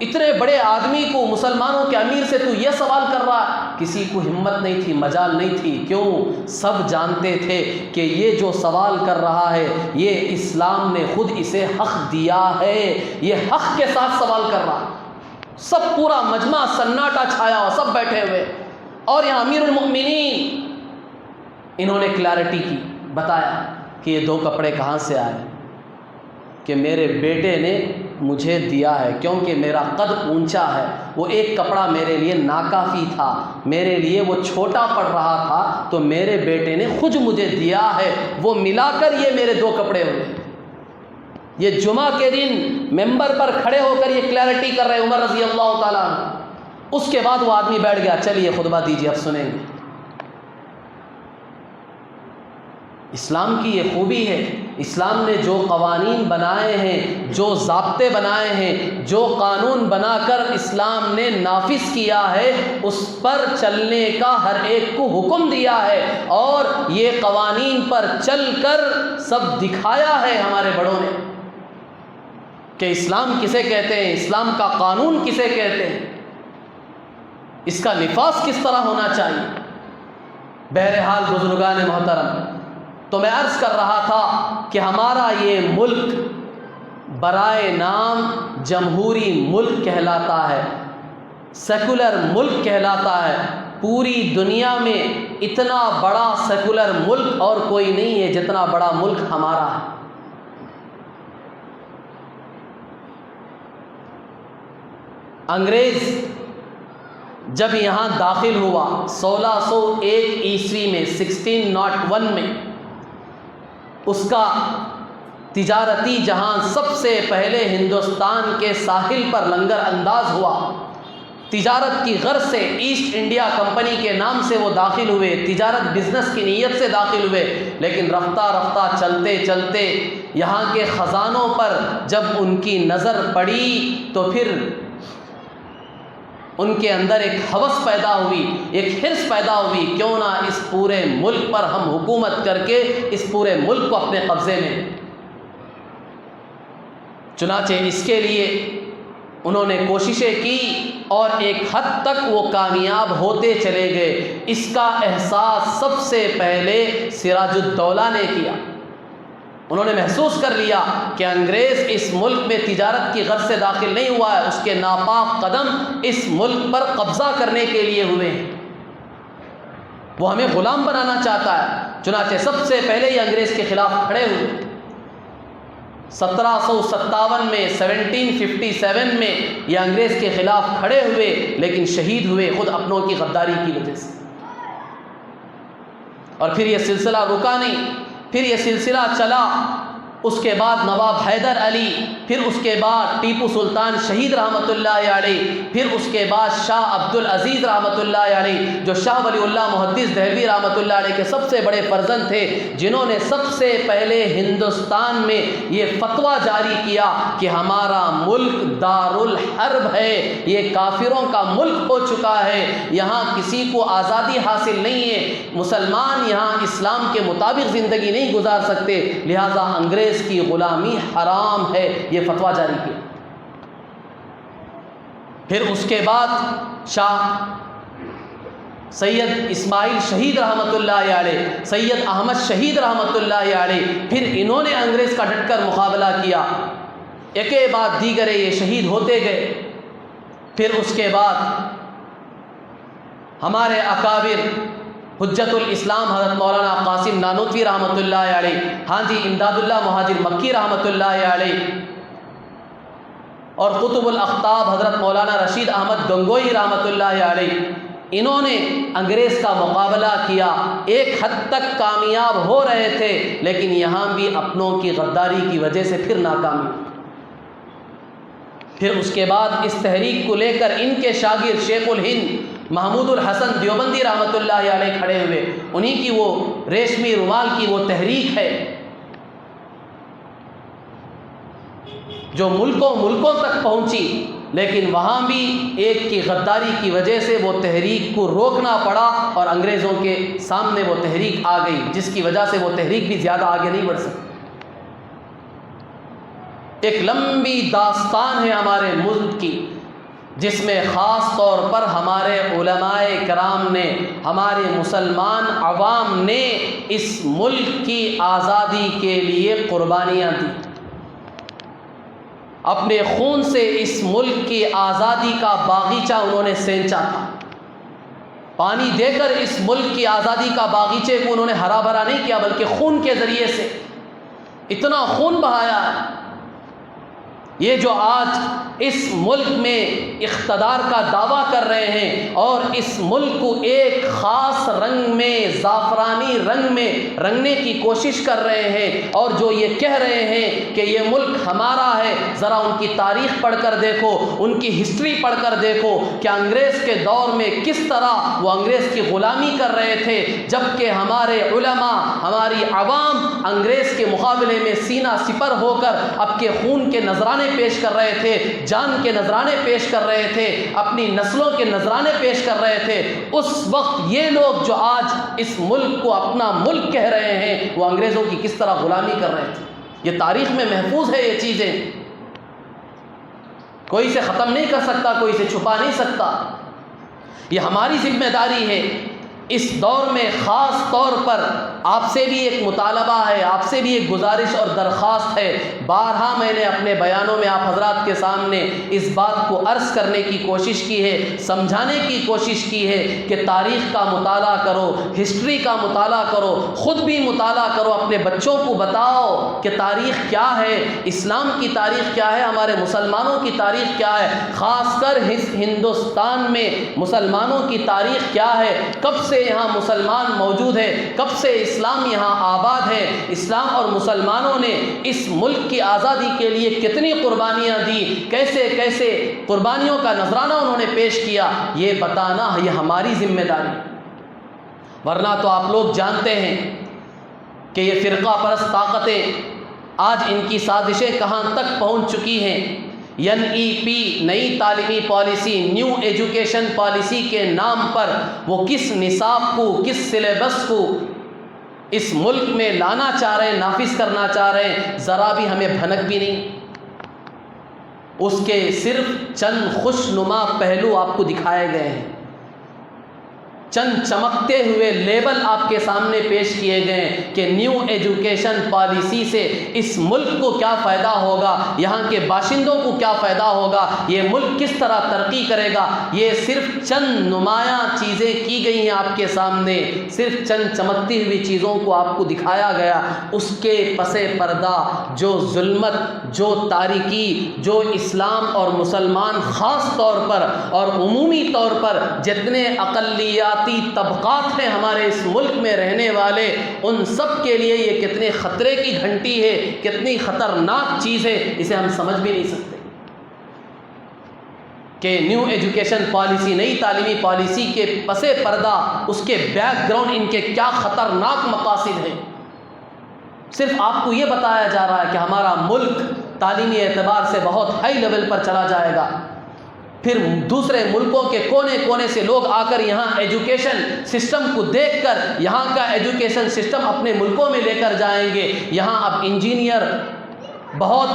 اتنے بڑے آدمی کو، مسلمانوں کے امیر سے تو یہ سوال کر رہا ہے، کسی کو ہمت نہیں تھی، مجال نہیں تھی۔ کیوں؟ سب جانتے تھے کہ یہ جو سوال کر رہا ہے یہ اسلام نے خود اسے حق دیا ہے، یہ حق کے ساتھ سوال کر رہا ہے۔ سب پورا مجمع سناٹا چھایا ہوا، سب بیٹھے ہوئے، اور یہاں امیر المؤمنین انہوں نے کلیئرٹی کی، بتایا کہ یہ 2 کپڑے کہاں سے آئے، کہ میرے بیٹے نے مجھے دیا ہے، کیونکہ میرا قد اونچا ہے، وہ ایک کپڑا میرے لیے ناکافی تھا، میرے لیے وہ چھوٹا پڑ رہا تھا، تو میرے بیٹے نے خود مجھے دیا ہے، وہ ملا کر یہ میرے 2 کپڑے ہوئے۔ یہ جمعہ کے دن ممبر پر کھڑے ہو کر یہ کلیئرٹی کر رہے عمر رضی اللہ تعالیٰ عنہ۔ اس کے بعد وہ آدمی بیٹھ گیا، چلیے خطبہ دیجیے، اب سنیں گے۔ اسلام کی یہ خوبی ہے، اسلام نے جو قوانین بنائے ہیں، جو ضابطے بنائے ہیں، جو قانون بنا کر اسلام نے نافذ کیا ہے، اس پر چلنے کا ہر ایک کو حکم دیا ہے، اور یہ قوانین پر چل کر سب دکھایا ہے ہمارے بڑوں نے کہ اسلام کسے کہتے ہیں، اسلام کا قانون کسے کہتے ہیں، اس کا نفاذ کس طرح ہونا چاہیے۔ بہرحال بزرگان محترم، تو میں عرض کر رہا تھا کہ ہمارا یہ ملک برائے نام جمہوری ملک کہلاتا ہے، سیکولر ملک کہلاتا ہے. پوری دنیا میں اتنا بڑا سیکولر ملک اور کوئی نہیں ہے جتنا بڑا ملک ہمارا ہے. انگریز جب یہاں داخل ہوا 1601 عیسوی میں 1601 میں، اس کا تجارتی جہاز سب سے پہلے ہندوستان کے ساحل پر لنگر انداز ہوا. تجارت کی غرض سے ایسٹ انڈیا کمپنی کے نام سے وہ داخل ہوئے، تجارت بزنس کی نیت سے داخل ہوئے. لیکن رفتہ رفتہ چلتے چلتے یہاں کے خزانوں پر جب ان کی نظر پڑی تو پھر ان کے اندر ایک ہوس پیدا ہوئی، ایک حرص پیدا ہوئی، کیوں نہ اس پورے ملک پر ہم حکومت کر کے اس پورے ملک کو اپنے قبضے میں. چنانچہ اس کے لیے انہوں نے کوششیں کی اور ایک حد تک وہ کامیاب ہوتے چلے گئے. اس کا احساس سب سے پہلے سراج الدولہ نے کیا. انہوں نے محسوس کر لیا کہ انگریز اس ملک میں تجارت کی غرض سے داخل نہیں ہوا ہے، اس کے ناپاک قدم اس ملک پر قبضہ کرنے کے لیے ہوئے ہیں، وہ ہمیں غلام بنانا چاہتا ہے. چنانچہ سب سے پہلے یہ انگریز کے خلاف کھڑے ہوئے. 1757 میں 1757 میں یہ انگریز کے خلاف کھڑے ہوئے، لیکن شہید ہوئے خود اپنوں کی غداری کی وجہ سے. اور پھر یہ سلسلہ رکا نہیں، پھر یہ سلسلہ چلا. اس کے بعد نواب حیدر علی، پھر اس کے بعد ٹیپو سلطان شہید رحمۃ اللہ علیہ، پھر اس کے بعد شاہ عبد العزیز رحمۃ اللہ علیہ، جو شاہ ولی اللہ محدث دہلوی رحمۃ اللہ علیہ کے سب سے بڑے فرزند تھے، جنہوں نے سب سے پہلے ہندوستان میں یہ فتویٰ جاری کیا کہ ہمارا ملک دار الحرب ہے، یہ کافروں کا ملک ہو چکا ہے، یہاں کسی کو آزادی حاصل نہیں ہے، مسلمان یہاں اسلام کے مطابق زندگی نہیں گزار سکتے، لہذا انگریز کی غلامی حرام ہے. یہ فتویٰ جاری کیا. پھر اس کے بعد شاہ سید اسماعیل شہید رحمۃ اللہ علیہ، سید احمد شہید رحمۃ اللہ علیہ، پھر انہوں نے انگریز کا ڈٹ کر مقابلہ کیا. ایک بعد دیگرے یہ شہید ہوتے گئے. پھر اس کے بعد ہمارے اکابر حجت الاسلام حضرت مولانا قاسم نانوتوی رحمۃ اللہ علیہ، ہاں جی امداد اللہ مہاجر مکی رحمۃ اللہ علیہ، اور قطب الاقطاب حضرت مولانا رشید احمد گنگوئی رحمۃ اللہ علیہ، انہوں نے انگریز کا مقابلہ کیا. ایک حد تک کامیاب ہو رہے تھے، لیکن یہاں بھی اپنوں کی غداری کی وجہ سے پھر ناکامی ہوئی. پھر اس کے بعد اس تحریک کو لے کر ان کے شاگرد شیخ الہند محمود الحسن دیوبندی رحمۃ اللہ علیہ کھڑے ہوئے. انہی کی وہ ریشمی رومال کی وہ تحریک ہے جو ملکوں تک پہنچی، لیکن وہاں بھی ایک کی غداری کی وجہ سے وہ تحریک کو روکنا پڑا اور انگریزوں کے سامنے وہ تحریک آ گئی، جس کی وجہ سے وہ تحریک بھی زیادہ آگے نہیں بڑھ سکتی. ایک لمبی داستان ہے ہمارے ملک کی، جس میں خاص طور پر ہمارے علماء کرام نے، ہمارے مسلمان عوام نے اس ملک کی آزادی کے لیے قربانیاں دی. اپنے خون سے اس ملک کی آزادی کا باغیچہ انہوں نے سینچا تھا. پانی دے کر اس ملک کی آزادی کا باغیچے کو انہوں نے ہرا بھرا نہیں کیا، بلکہ خون کے ذریعے سے اتنا خون بہایا ہے. یہ جو آج اس ملک میں اقتدار کا دعویٰ کر رہے ہیں اور اس ملک کو ایک خاص رنگ میں، زعفرانی رنگ میں رنگنے کی کوشش کر رہے ہیں، اور جو یہ کہہ رہے ہیں کہ یہ ملک ہمارا ہے، ذرا ان کی تاریخ پڑھ کر دیکھو، ان کی ہسٹری پڑھ کر دیکھو کہ انگریز کے دور میں کس طرح وہ انگریز کی غلامی کر رہے تھے، جبکہ ہمارے علماء، ہماری عوام انگریز کے مقابلے میں سینہ سپر ہو کر اب کے خون کے نذرانے پیش کر رہے تھے، جان کے نذرانے پیش کر رہے تھے، اپنی نسلوں کے نذرانے پیش کر رہے تھے. اس وقت یہ لوگ جو آج اس ملک کو اپنا ملک کہہ رہے ہیں، وہ انگریزوں کی کس طرح غلامی کر رہے تھے. یہ تاریخ میں محفوظ ہے. یہ چیزیں کوئی اسے ختم نہیں کر سکتا، کوئی اسے چھپا نہیں سکتا. یہ ہماری ذمہ داری ہے اس دور میں خاص طور پر آپ سے بھی ایک مطالبہ ہے، آپ سے بھی ایک گزارش اور درخواست ہے۔ بارہا میں نے اپنے بیانوں میں آپ حضرات کے سامنے اس بات کو عرض کرنے کی کوشش کی ہے، سمجھانے کی کوشش کی ہے کہ تاریخ کا مطالعہ کرو، ہسٹری کا مطالعہ کرو، خود بھی مطالعہ کرو، اپنے بچوں کو بتاؤ کہ تاریخ کیا ہے، اسلام کی تاریخ کیا ہے، ہمارے مسلمانوں کی تاریخ کیا ہے، خاص کر ہندوستان میں مسلمانوں کی تاریخ کیا ہے، کب سے یہاں مسلمان موجود ہے، کب سے اسلام یہاں آباد ہے، اسلام اور مسلمانوں نے اس ملک کی آزادی کے لیے کتنی قربانیاں دی، کیسے کیسے قربانیوں کا نذرانہ انہوں نے پیش کیا، یہ بتانا یہ ہماری ذمہ داری۔ ورنہ تو آپ لوگ جانتے ہیں کہ یہ فرقہ پرست طاقتیں آج ان کی سازشیں کہاں تک پہنچ چکی ہیں۔ NEP نئی تعلیمی پالیسی، نیو ایجوکیشن پالیسی کے نام پر وہ کس نصاب کو، کس سلیبس کو اس ملک میں لانا چاہ رہے ہیں، نافذ کرنا چاہ رہے ہیں، ذرا بھی ہمیں بھنک بھی نہیں۔ اس کے صرف چند خوش نما پہلو آپ کو دکھائے گئے ہیں، چند چمکتے ہوئے لیبل آپ کے سامنے پیش کیے گئے ہیں کہ نیو ایجوکیشن پالیسی سے اس ملک کو کیا فائدہ ہوگا، یہاں کے باشندوں کو کیا فائدہ ہوگا، یہ ملک کس طرح ترقی کرے گا۔ یہ صرف چند نمایاں چیزیں کی گئی ہیں آپ کے سامنے، صرف چند چمکتی ہوئی چیزوں کو آپ کو دکھایا گیا۔ اس کے پس پردہ جو ظلمت، جو تاریکی، جو اسلام اور مسلمان خاص طور پر اور عمومی طور پر جتنے اقلیات طبقات ہیں ہمارے اس ملک میں رہنے والے، ان سب کے لیے یہ کتنے خطرے کی گھنٹی ہے، کتنی خطرناک چیز ہے، اسے ہم سمجھ بھی نہیں سکتے کہ نیو ایجوکیشن پالیسی، نئی تعلیمی پالیسی کے پس پردہ اس کے بیک گراؤنڈ ان کے کیا خطرناک مقاصد ہیں۔ صرف آپ کو یہ بتایا جا رہا ہے کہ ہمارا ملک تعلیمی اعتبار سے بہت ہائی لیول پر چلا جائے گا، پھر دوسرے ملکوں کے کونے کونے سے لوگ آ کر یہاں ایجوکیشن سسٹم کو دیکھ کر یہاں کا ایجوکیشن سسٹم اپنے ملکوں میں لے کر جائیں گے۔ یہاں اب انجینئر بہت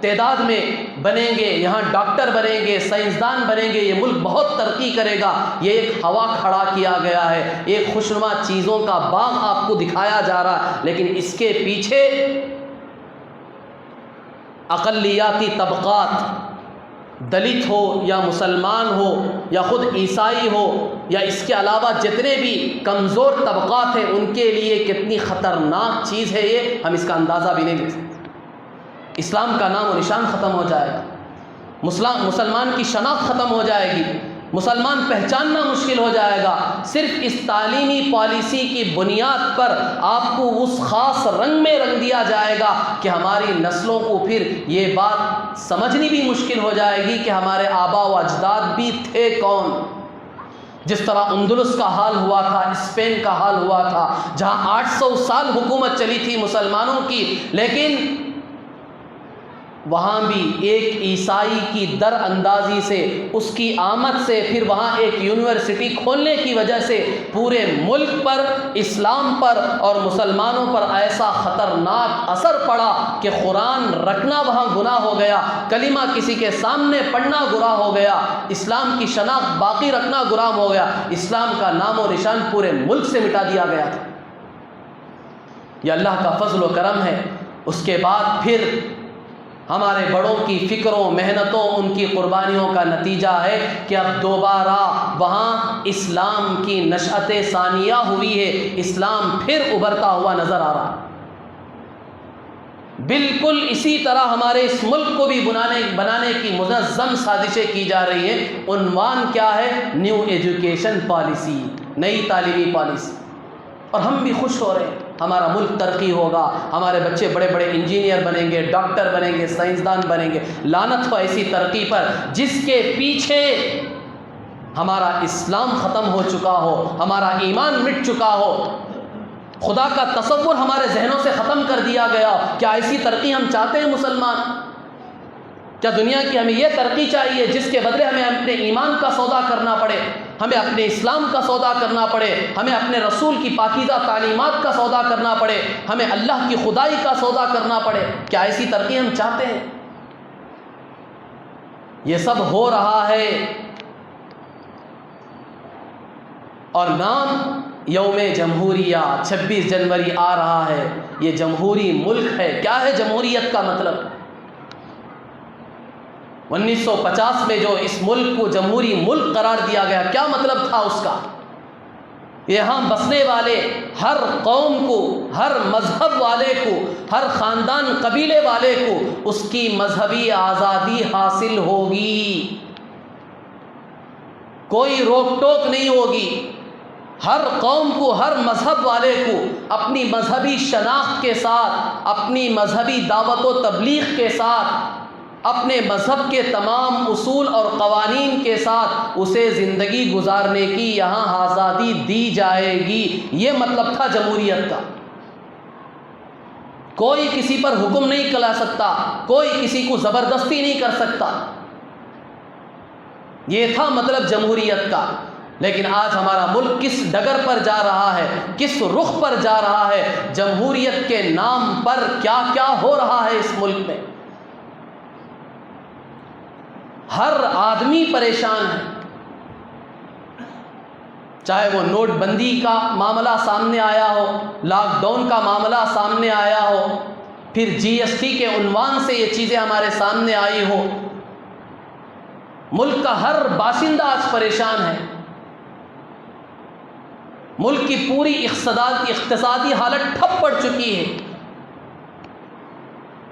تعداد میں بنیں گے، یہاں ڈاکٹر بنیں گے، سائنسدان بنیں گے، یہ ملک بہت ترقی کرے گا۔ یہ ایک ہوا کھڑا کیا گیا ہے، ایک خوشنما چیزوں کا باغ آپ کو دکھایا جا رہا ہے، لیکن اس کے پیچھے اقلیاتی طبقات، دلت ہو یا مسلمان ہو یا خود عیسائی ہو یا اس کے علاوہ جتنے بھی کمزور طبقات ہیں، ان کے لیے کتنی خطرناک چیز ہے یہ ہم اس کا اندازہ بھی نہیں لے سکتے۔ اسلام کا نام و نشان ختم ہو جائے گا، مسلمان کی شناخت ختم ہو جائے گی، مسلمان پہچاننا مشکل ہو جائے گا۔ صرف اس تعلیمی پالیسی کی بنیاد پر آپ کو اس خاص رنگ میں رنگ دیا جائے گا کہ ہماری نسلوں کو پھر یہ بات سمجھنی بھی مشکل ہو جائے گی کہ ہمارے آبا و اجداد بھی تھے کون۔ جس طرح اندلس کا حال ہوا تھا، اسپین کا حال ہوا تھا، جہاں 800 سال حکومت چلی تھی مسلمانوں کی، لیکن وہاں بھی ایک عیسائی کی در اندازی سے، اس کی آمد سے، پھر وہاں ایک یونیورسٹی کھولنے کی وجہ سے پورے ملک پر، اسلام پر اور مسلمانوں پر ایسا خطرناک اثر پڑا کہ قرآن رکھنا وہاں گناہ ہو گیا، کلمہ کسی کے سامنے پڑھنا گناہ ہو گیا، اسلام کی شناخت باقی رکھنا گناہ ہو گیا، اسلام کا نام و نشان پورے ملک سے مٹا دیا گیا تھا۔ یہ اللہ کا فضل و کرم ہے۔ اس کے بعد پھر ہمارے بڑوں کی فکروں، محنتوں، ان کی قربانیوں کا نتیجہ ہے کہ اب دوبارہ وہاں اسلام کی نشأت ثانیہ ہوئی ہے، اسلام پھر ابھرتا ہوا نظر آ رہا ہے۔ بالکل اسی طرح ہمارے اس ملک کو بھی بنانے کی منظم سازشیں کی جا رہی ہیں۔ عنوان کیا ہے؟ نیو ایجوکیشن پالیسی، نئی تعلیمی پالیسی۔ اور ہم بھی خوش ہو رہے ہیں، ہمارا ملک ترقی ہوگا، ہمارے بچے بڑے بڑے انجینئر بنیں گے، ڈاکٹر بنیں گے، سائنسدان بنیں گے۔ لعنت ہو ایسی ترقی پر جس کے پیچھے ہمارا اسلام ختم ہو چکا ہو، ہمارا ایمان مٹ چکا ہو، خدا کا تصور ہمارے ذہنوں سے ختم کر دیا گیا۔ کیا ایسی ترقی ہم چاہتے ہیں مسلمان؟ کیا دنیا کی ہمیں یہ ترقی چاہیے جس کے بدلے ہمیں اپنے ایمان کا سودا کرنا پڑے، ہمیں اپنے اسلام کا سودا کرنا پڑے، ہمیں اپنے رسول کی پاکیزہ تعلیمات کا سودا کرنا پڑے، ہمیں اللہ کی خدائی کا سودا کرنا پڑے؟ کیا ایسی ترقی ہم چاہتے ہیں؟ یہ سب ہو رہا ہے اور نام یوم جمہوریہ 26 جنوری آ رہا ہے، یہ جمہوری ملک ہے۔ کیا ہے جمہوریت کا مطلب؟ 1950 میں جو اس ملک کو جمہوری ملک قرار دیا گیا، کیا مطلب تھا اس کا؟ یہاں بسنے والے ہر قوم کو، ہر مذہب والے کو، ہر خاندان قبیلے والے کو اس کی مذہبی آزادی حاصل ہوگی، کوئی روک ٹوک نہیں ہوگی۔ ہر قوم کو، ہر مذہب والے کو اپنی مذہبی شناخت کے ساتھ، اپنی مذہبی دعوت و تبلیغ کے ساتھ، اپنے مذہب کے تمام اصول اور قوانین کے ساتھ اسے زندگی گزارنے کی یہاں آزادی دی جائے گی۔ یہ مطلب تھا جمہوریت کا۔ کوئی کسی پر حکم نہیں چلا سکتا، کوئی کسی کو زبردستی نہیں کر سکتا۔ یہ تھا مطلب جمہوریت کا۔ لیکن آج ہمارا ملک کس ڈگر پر جا رہا ہے، کس رخ پر جا رہا ہے؟ جمہوریت کے نام پر کیا کیا ہو رہا ہے اس ملک میں؟ ہر آدمی پریشان ہے، چاہے وہ نوٹ بندی کا معاملہ سامنے آیا ہو، لاک ڈاؤن کا معاملہ سامنے آیا ہو، پھر GST کے عنوان سے یہ چیزیں ہمارے سامنے آئی ہو۔ ملک کا ہر باشندہ آج پریشان ہے۔ ملک کی پوری اقتصادی حالت ٹھپ پڑ چکی ہے۔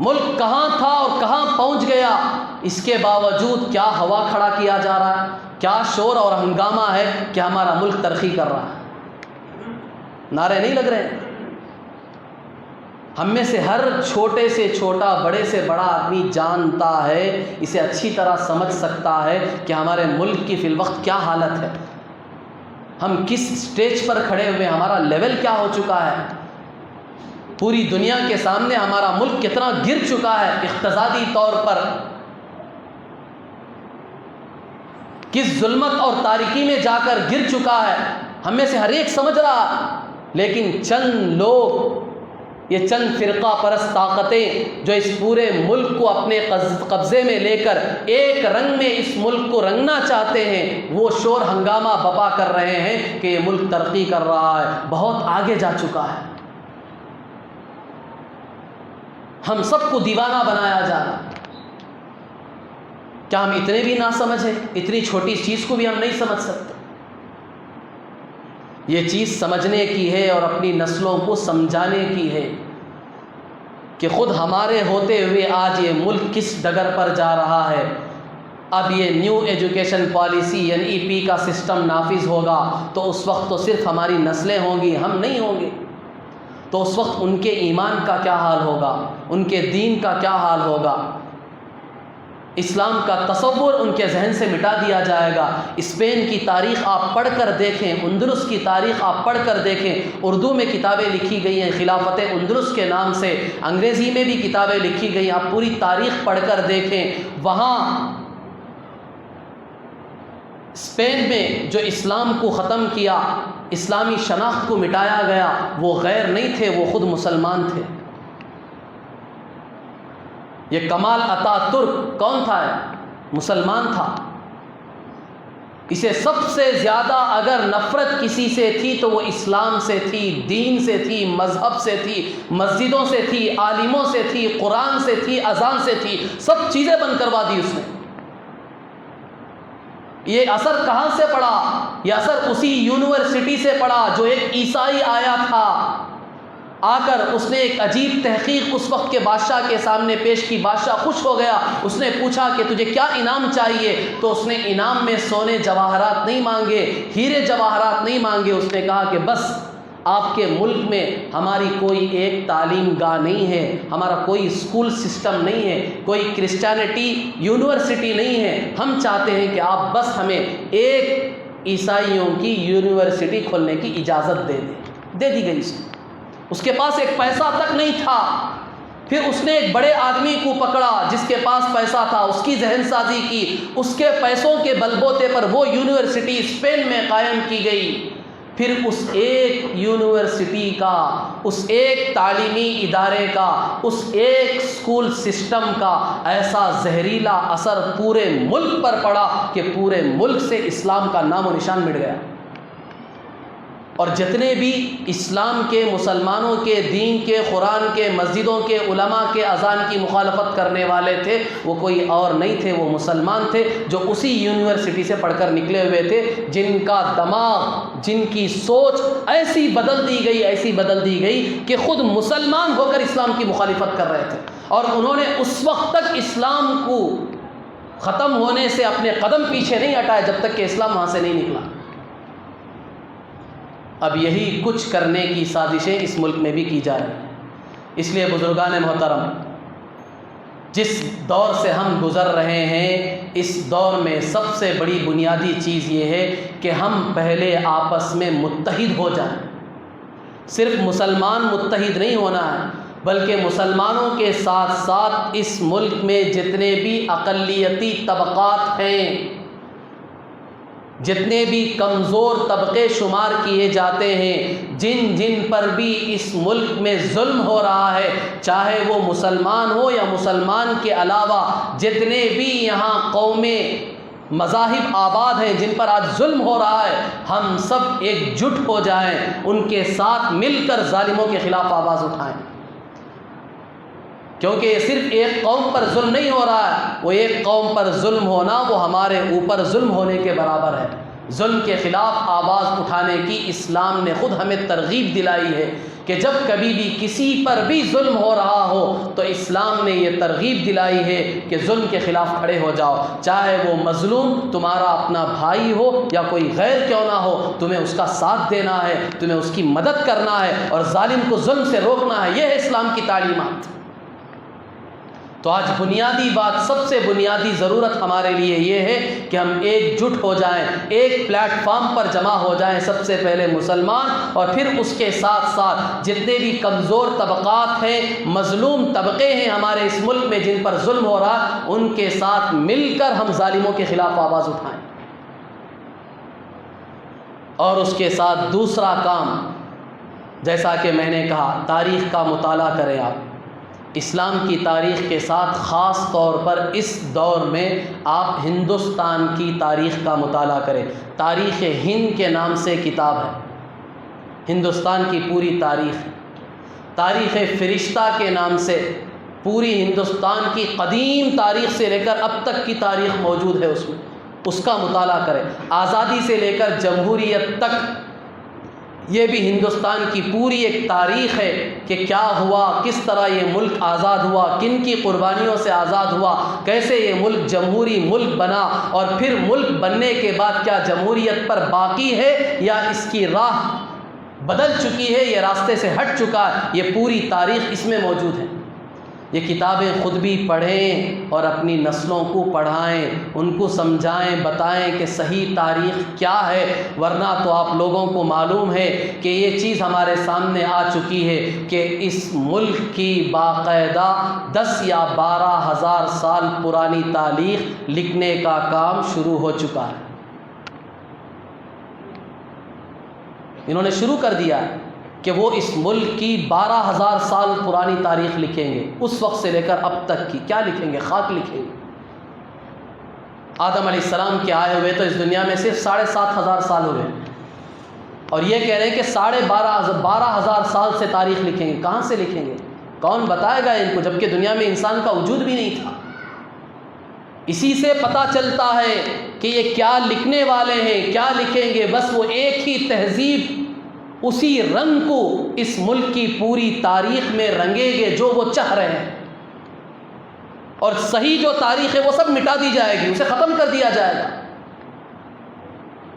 ملک کہاں تھا اور کہاں پہنچ گیا، اس کے باوجود کیا ہوا کھڑا کیا جا رہا ہے، کیا شور اور ہنگامہ ہے کہ ہمارا ملک ترقی کر رہا ہے۔ نعرے نہیں لگ رہے؟ ہم میں سے ہر چھوٹے سے چھوٹا، بڑے سے بڑا آدمی جانتا ہے، اسے اچھی طرح سمجھ سکتا ہے کہ ہمارے ملک کی فی الوقت کیا حالت ہے، ہم کس سٹیج پر کھڑے ہوئے، ہمارا لیول کیا ہو چکا ہے، پوری دنیا کے سامنے ہمارا ملک کتنا گر چکا ہے، اقتصادی طور پر کس ظلمت اور تاریکی میں جا کر گر چکا ہے، ہم میں سے ہر ایک سمجھ رہا۔ لیکن چند لوگ، یہ چند فرقہ پرست طاقتیں جو اس پورے ملک کو اپنے قبضے میں لے کر ایک رنگ میں اس ملک کو رنگنا چاہتے ہیں، وہ شور ہنگامہ بپا کر رہے ہیں کہ یہ ملک ترقی کر رہا ہے، بہت آگے جا چکا ہے۔ ہم سب کو دیوانہ بنایا جا رہا۔ کیا ہم اتنے بھی نہ سمجھیں؟ اتنی چھوٹی چیز کو بھی ہم نہیں سمجھ سکتے؟ یہ چیز سمجھنے کی ہے اور اپنی نسلوں کو سمجھانے کی ہے کہ خود ہمارے ہوتے ہوئے آج یہ ملک کس ڈگر پر جا رہا ہے۔ اب یہ نیو ایجوکیشن پالیسی NEP کا سسٹم نافذ ہوگا تو اس وقت تو صرف ہماری نسلیں ہوں گی، ہم نہیں ہوں گے۔ تو اس وقت ان کے ایمان کا کیا حال ہوگا، ان کے دین کا کیا حال ہوگا؟ اسلام کا تصور ان کے ذہن سے مٹا دیا جائے گا۔ اسپین کی تاریخ آپ پڑھ کر دیکھیں، اندلس کی تاریخ آپ پڑھ کر دیکھیں، اردو میں کتابیں لکھی گئی ہیں خلافت اندلس کے نام سے، انگریزی میں بھی کتابیں لکھی گئی ہیں، آپ پوری تاریخ پڑھ کر دیکھیں۔ وہاں اسپین میں جو اسلام کو ختم کیا، اسلامی شناخت کو مٹایا گیا، وہ غیر نہیں تھے، وہ خود مسلمان تھے۔ یہ کمال اتا ترک کون تھا؟ مسلمان تھا۔ اسے سب سے زیادہ اگر نفرت کسی سے تھی تو وہ اسلام سے تھی، دین سے تھی، مذہب سے تھی، مسجدوں سے تھی، عالموں سے تھی، قرآن سے تھی، اذان سے تھی، سب چیزیں بند کروا دی اس نے۔ یہ اثر کہاں سے پڑا؟ یہ اثر اسی یونیورسٹی سے پڑا جو ایک عیسائی آیا تھا، آ کر اس نے ایک عجیب تحقیق اس وقت کے بادشاہ کے سامنے پیش کی۔ بادشاہ خوش ہو گیا، اس نے پوچھا کہ تجھے کیا انعام چاہیے؟ تو اس نے انعام میں سونے جواہرات نہیں مانگے، ہیرے جواہرات نہیں مانگے، اس نے کہا کہ بس آپ کے ملک میں ہماری کوئی ایک تعلیم گاہ نہیں ہے، ہمارا کوئی اسکول سسٹم نہیں ہے، کوئی کرسچینٹی یونیورسٹی نہیں ہے، ہم چاہتے ہیں کہ آپ بس ہمیں ایک عیسائیوں کی یونیورسٹی کھولنے کی اجازت دے دیں۔ دے دی گئی اس کے پاس ایک پیسہ تک نہیں تھا۔ پھر اس نے ایک بڑے آدمی کو پکڑا جس کے پاس پیسہ تھا، اس کی ذہن سازی کی، اس کے پیسوں کے بلبوتے پر وہ یونیورسٹی اسپین میں قائم کی گئی۔ پھر اس ایک یونیورسٹی کا، اس ایک تعلیمی ادارے کا، اس ایک اسکول سسٹم کا ایسا زہریلا اثر پورے ملک پر پڑا کہ پورے ملک سے اسلام کا نام و نشان مٹ گیا۔ اور جتنے بھی اسلام کے، مسلمانوں کے، دین کے، قرآن کے، مسجدوں کے، علماء کے اذان کی مخالفت کرنے والے تھے وہ کوئی اور نہیں تھے، وہ مسلمان تھے جو اسی یونیورسٹی سے پڑھ کر نکلے ہوئے تھے، جن کا دماغ، جن کی سوچ ایسی بدل دی گئی کہ خود مسلمان ہو کر اسلام کی مخالفت کر رہے تھے، اور انہوں نے اس وقت تک اسلام کو ختم ہونے سے اپنے قدم پیچھے نہیں ہٹائے جب تک کہ اسلام وہاں سے نہیں نکلا۔ اب یہی کچھ کرنے کی سازشیں اس ملک میں بھی کی جا رہی ہیں۔ اس لیے بزرگان محترم، جس دور سے ہم گزر رہے ہیں، اس دور میں سب سے بڑی بنیادی چیز یہ ہے کہ ہم پہلے آپس میں متحد ہو جائیں۔ صرف مسلمان متحد نہیں ہونا ہے، بلکہ مسلمانوں کے ساتھ ساتھ اس ملک میں جتنے بھی اقلیتی طبقات ہیں، جتنے بھی کمزور طبقے شمار کیے جاتے ہیں، جن پر بھی اس ملک میں ظلم ہو رہا ہے، چاہے وہ مسلمان ہو یا مسلمان کے علاوہ جتنے بھی یہاں قومیں، مذاہب آباد ہیں جن پر آج ظلم ہو رہا ہے، ہم سب ایک جٹ ہو جائیں، ان کے ساتھ مل کر ظالموں کے خلاف آواز اٹھائیں، کیونکہ یہ صرف ایک قوم پر ظلم نہیں ہو رہا ہے، وہ ایک قوم پر ظلم ہونا وہ ہمارے اوپر ظلم ہونے کے برابر ہے۔ ظلم کے خلاف آواز اٹھانے کی اسلام نے خود ہمیں ترغیب دلائی ہے کہ جب کبھی بھی کسی پر بھی ظلم ہو رہا ہو تو اسلام نے یہ ترغیب دلائی ہے کہ ظلم کے خلاف کھڑے ہو جاؤ، چاہے وہ مظلوم تمہارا اپنا بھائی ہو یا کوئی غیر کیوں نہ ہو، تمہیں اس کا ساتھ دینا ہے، تمہیں اس کی مدد کرنا ہے اور ظالم کو ظلم سے روکنا ہے۔ یہ ہے اسلام کی تعلیمات۔ تو آج بنیادی بات، سب سے بنیادی ضرورت ہمارے لیے یہ ہے کہ ہم ایک جٹ ہو جائیں، ایک پلیٹ فارم پر جمع ہو جائیں، سب سے پہلے مسلمان، اور پھر اس کے ساتھ ساتھ جتنے بھی کمزور طبقات ہیں، مظلوم طبقے ہیں ہمارے اس ملک میں جن پر ظلم ہو رہا ہے، ان کے ساتھ مل کر ہم ظالموں کے خلاف آواز اٹھائیں۔ اور اس کے ساتھ دوسرا کام، جیسا کہ میں نے کہا، تاریخ کا مطالعہ کریں آپ، اسلام کی تاریخ کے ساتھ خاص طور پر اس دور میں آپ ہندوستان کی تاریخ کا مطالعہ کریں۔ تاریخ ہند کے نام سے کتاب ہے، ہندوستان کی پوری تاریخ۔ تاریخ فرشتہ کے نام سے پوری ہندوستان کی قدیم تاریخ سے لے کر اب تک کی تاریخ موجود ہے، اس میں اس کا مطالعہ کریں۔ آزادی سے لے کر جمہوریت تک یہ بھی ہندوستان کی پوری ایک تاریخ ہے کہ کیا ہوا، کس طرح یہ ملک آزاد ہوا، کن کی قربانیوں سے آزاد ہوا، کیسے یہ ملک جمہوری ملک بنا، اور پھر ملک بننے کے بعد کیا جمہوریت پر باقی ہے یا اس کی راہ بدل چکی ہے، یہ راستے سے ہٹ چکا ہے۔ یہ پوری تاریخ اس میں موجود ہے۔ یہ کتابیں خود بھی پڑھیں اور اپنی نسلوں کو پڑھائیں، ان کو سمجھائیں، بتائیں کہ صحیح تاریخ کیا ہے، ورنہ تو آپ لوگوں کو معلوم ہے کہ یہ چیز ہمارے سامنے آ چکی ہے کہ اس ملک کی باقاعدہ 10 یا 12 ہزار سال پرانی تاریخ لکھنے کا کام شروع ہو چکا ہے۔ انہوں نے شروع کر دیا ہے کہ وہ اس ملک کی 12,000 سال پرانی تاریخ لکھیں گے، اس وقت سے لے کر اب تک کی کیا لکھیں گے، خاک لکھیں گے۔ آدم علیہ السلام کے آئے ہوئے تو اس دنیا میں صرف 7,500 سال ہوئے، اور یہ کہہ رہے ہیں کہ 12,500 سال سے تاریخ لکھیں گے۔ کہاں سے لکھیں گے؟ کون بتائے گا ان کو، جبکہ دنیا میں انسان کا وجود بھی نہیں تھا۔ اسی سے پتہ چلتا ہے کہ یہ کیا لکھنے والے ہیں، کیا لکھیں گے، بس وہ ایک ہی تہذیب، اسی رنگ کو اس ملک کی پوری تاریخ میں رنگیں گے جو وہ چاہ رہے ہیں، اور صحیح جو تاریخ ہے وہ سب مٹا دی جائے گی، اسے ختم کر دیا جائے گا۔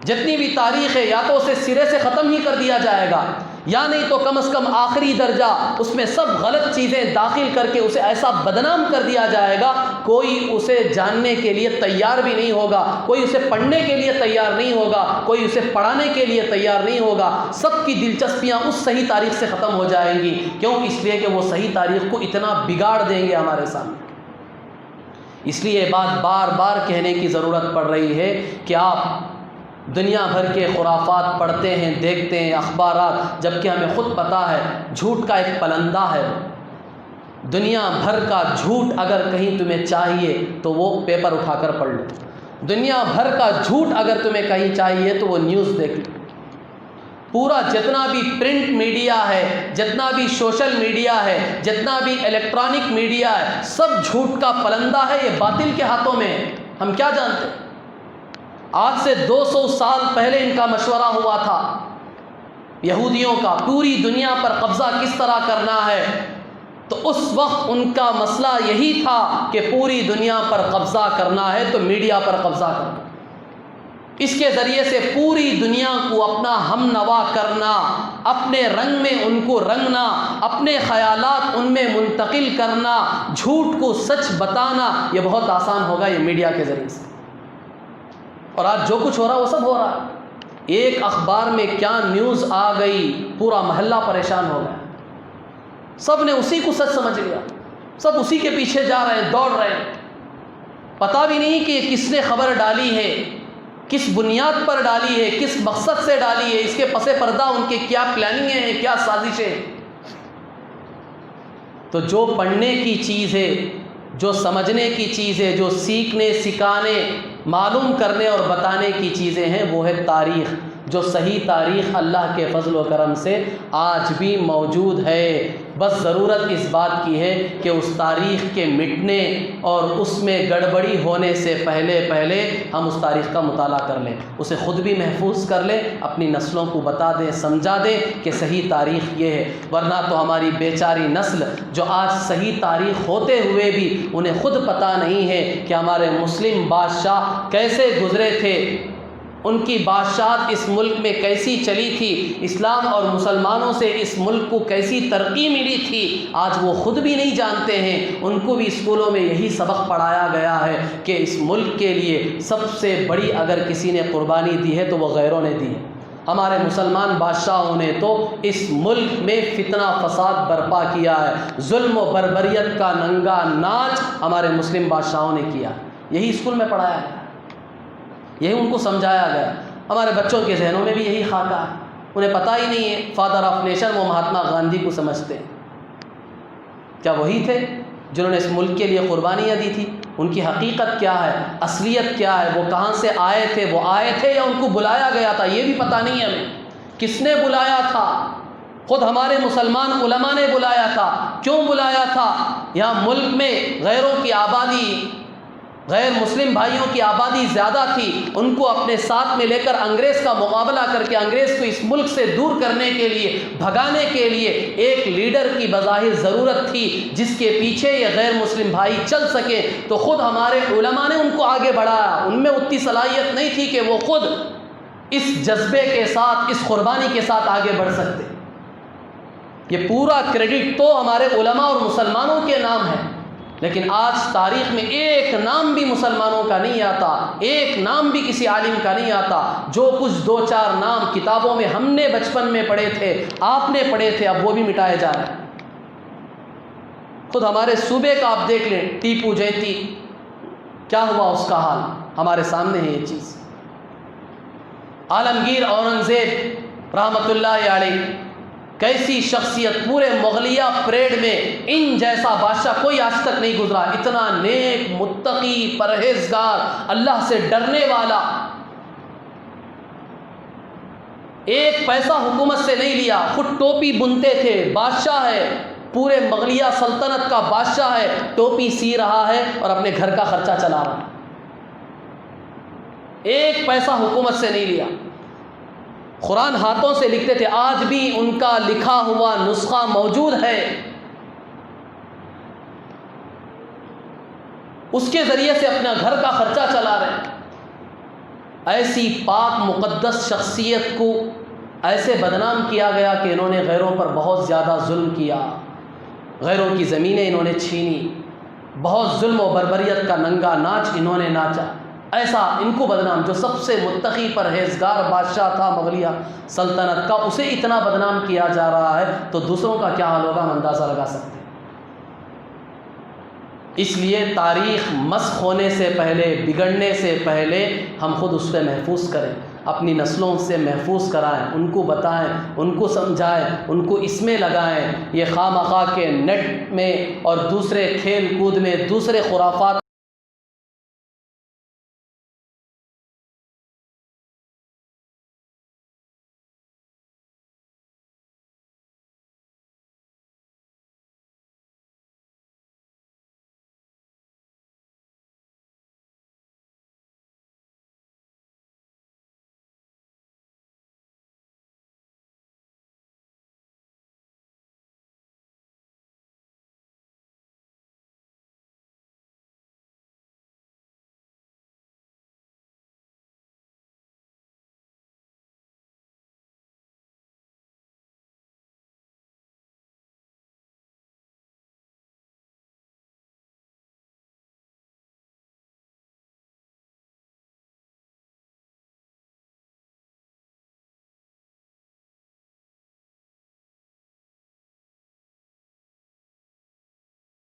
جتنی بھی تاریخ ہے یا تو اسے سرے سے ختم ہی کر دیا جائے گا، یا نہیں تو کم از کم آخری درجہ اس میں سب غلط چیزیں داخل کر کے اسے ایسا بدنام کر دیا جائے گا، کوئی اسے جاننے کے لیے تیار بھی نہیں ہوگا، کوئی اسے پڑھنے کے لیے تیار نہیں ہوگا، کوئی اسے پڑھانے کے لیے تیار نہیں ہوگا۔ سب کی دلچسپیاں اس صحیح تاریخ سے ختم ہو جائیں گی۔ کیوں؟ اس لیے کہ وہ صحیح تاریخ کو اتنا بگاڑ دیں گے ہمارے سامنے۔ اس لیے یہ بات بار بار کہنے کی ضرورت پڑ رہی ہے کہ آپ دنیا بھر کے خرافات پڑھتے ہیں، دیکھتے ہیں اخبارات، جبکہ ہمیں خود پتہ ہے جھوٹ کا ایک پلندہ ہے۔ دنیا بھر کا جھوٹ اگر کہیں تمہیں چاہیے تو وہ پیپر اٹھا کر پڑھ لو، دنیا بھر کا جھوٹ اگر تمہیں کہیں چاہیے تو وہ نیوز دیکھ لو۔ پورا جتنا بھی پرنٹ میڈیا ہے، جتنا بھی سوشل میڈیا ہے، جتنا بھی الیکٹرانک میڈیا ہے، سب جھوٹ کا پلندہ ہے، یہ باطل کے ہاتھوں میں ہے۔ ہم کیا جانتے ہیں؟ آج سے 200 سال پہلے ان کا مشورہ ہوا تھا یہودیوں کا، پوری دنیا پر قبضہ کس طرح کرنا ہے، تو اس وقت ان کا مسئلہ یہی تھا کہ پوری دنیا پر قبضہ کرنا ہے تو میڈیا پر قبضہ کرنا، اس کے ذریعے سے پوری دنیا کو اپنا ہم نوا کرنا، اپنے رنگ میں ان کو رنگنا، اپنے خیالات ان میں منتقل کرنا، جھوٹ کو سچ بتانا، یہ بہت آسان ہوگا یہ میڈیا کے ذریعے سے۔ اور آج جو کچھ ہو رہا ہے وہ سب ہو رہا ہے۔ ایک اخبار میں کیا نیوز آ گئی، پورا محلہ پریشان ہو گیا، سب نے اسی کو سچ سمجھ لیا، سب اسی کے پیچھے جا رہے ہیں، دوڑ رہے ہیں، پتہ بھی نہیں کہ کس نے خبر ڈالی ہے، کس بنیاد پر ڈالی ہے، کس مقصد سے ڈالی ہے، اس کے پس پردہ ان کے کیا پلاننگیں ہیں، کیا سازشیں ہیں۔ تو جو پڑھنے کی چیز ہے، جو سمجھنے کی چیز ہے، جو سیکھنے، سکھانے، معلوم کرنے اور بتانے کی چیزیں ہیں، وہ ہے تاریخ، جو صحیح تاریخ اللہ کے فضل و کرم سے آج بھی موجود ہے۔ بس ضرورت اس بات کی ہے کہ اس تاریخ کے مٹنے اور اس میں گڑبڑی ہونے سے پہلے ہم اس تاریخ کا مطالعہ کر لیں، اسے خود بھی محفوظ کر لیں، اپنی نسلوں کو بتا دیں، سمجھا دیں کہ صحیح تاریخ یہ ہے۔ ورنہ تو ہماری بیچاری نسل جو آج صحیح تاریخ ہوتے ہوئے بھی انہیں خود پتہ نہیں ہے کہ ہمارے مسلم بادشاہ کیسے گزرے تھے، ان کی بادشاہت اس ملک میں کیسی چلی تھی، اسلام اور مسلمانوں سے اس ملک کو کیسی ترقی ملی تھی، آج وہ خود بھی نہیں جانتے ہیں۔ ان کو بھی اسکولوں میں یہی سبق پڑھایا گیا ہے کہ اس ملک کے لیے سب سے بڑی اگر کسی نے قربانی دی ہے تو وہ غیروں نے دی ہے۔ ہمارے مسلمان بادشاہوں نے تو اس ملک میں فتنہ فساد برپا کیا ہے، ظلم و بربریت کا ننگا ناچ ہمارے مسلم بادشاہوں نے کیا، یہی اسکول میں پڑھایا گیا، یہی ان کو سمجھایا گیا۔ ہمارے بچوں کے ذہنوں میں بھی یہی خاکہ ہے، انہیں پتہ ہی نہیں ہے فادر آف نیشن وہ مہاتما گاندھی کو سمجھتے ہیں۔ کیا وہی تھے جنہوں نے اس ملک کے لیے قربانیاں دی تھی؟ ان کی حقیقت کیا ہے، اصلیت کیا ہے، وہ کہاں سے آئے تھے؟ وہ آئے تھے یا ان کو بلایا گیا تھا؟ یہ بھی پتہ نہیں ہے ہمیں، کس نے بلایا تھا؟ خود ہمارے مسلمان علماء نے بلایا تھا۔ کیوں بلایا تھا؟ یہاں ملک میں غیروں کی آبادی، غیر مسلم بھائیوں کی آبادی زیادہ تھی، ان کو اپنے ساتھ میں لے کر انگریز کا مقابلہ کر کے انگریز کو اس ملک سے دور کرنے کے لیے، بھگانے کے لیے ایک لیڈر کی بظاہر ضرورت تھی جس کے پیچھے یہ غیر مسلم بھائی چل سکے، تو خود ہمارے علماء نے ان کو آگے بڑھایا۔ ان میں اتنی صلاحیت نہیں تھی کہ وہ خود اس جذبے کے ساتھ، اس قربانی کے ساتھ آگے بڑھ سکتے۔ یہ پورا کریڈٹ تو ہمارے علماء اور مسلمانوں کے نام ہے، لیکن آج تاریخ میں ایک نام بھی مسلمانوں کا نہیں آتا، ایک نام بھی کسی عالم کا نہیں آتا۔ جو کچھ 2-4 نام کتابوں میں ہم نے بچپن میں پڑھے تھے، آپ نے پڑھے تھے، اب وہ بھی مٹائے جا رہے ہیں۔ خود ہمارے صوبے کا آپ دیکھ لیں، ٹیپو جینتی، کیا ہوا اس کا حال، ہمارے سامنے ہے یہ چیز۔ عالمگیر اورنگزیب رحمۃ اللہ علیہ، کیسی شخصیت، پورے مغلیہ پریڈ میں ان جیسا بادشاہ کوئی آج تک نہیں گزرا، اتنا نیک، متقی، پرہیزگار، اللہ سے ڈرنے والا، ایک پیسہ حکومت سے نہیں لیا، خود ٹوپی بنتے تھے، بادشاہ ہے، پورے مغلیہ سلطنت کا بادشاہ ہے، ٹوپی سی رہا ہے اور اپنے گھر کا خرچہ چلا رہا ہے، ایک پیسہ حکومت سے نہیں لیا۔ قرآن ہاتھوں سے لکھتے تھے، آج بھی ان کا لکھا ہوا نسخہ موجود ہے، اس کے ذریعے سے اپنا گھر کا خرچہ چلا رہے ہیں۔ ایسی پاک مقدس شخصیت کو ایسے بدنام کیا گیا کہ انہوں نے غیروں پر بہت زیادہ ظلم کیا، غیروں کی زمینیں انہوں نے چھینی، بہت ظلم و بربریت کا ننگا ناچ انہوں نے ناچا۔ ایسا ان کو بدنام، جو سب سے متقی پرہیزگار بادشاہ تھا مغلیہ سلطنت کا، اسے اتنا بدنام کیا جا رہا ہے تو دوسروں کا کیا حال ہوگا ہم اندازہ لگا سکتے ہیں۔ اس لیے تاریخ مسخ ہونے سے پہلے، بگڑنے سے پہلے ہم خود اس پہ محفوظ کریں، اپنی نسلوں سے محفوظ کرائیں، ان کو بتائیں، ان کو سمجھائیں، ان کو اس میں لگائیں۔ یہ خواہ مخواہ کے نیٹ میں اور دوسرے کھیل کود میں، دوسرے خرافات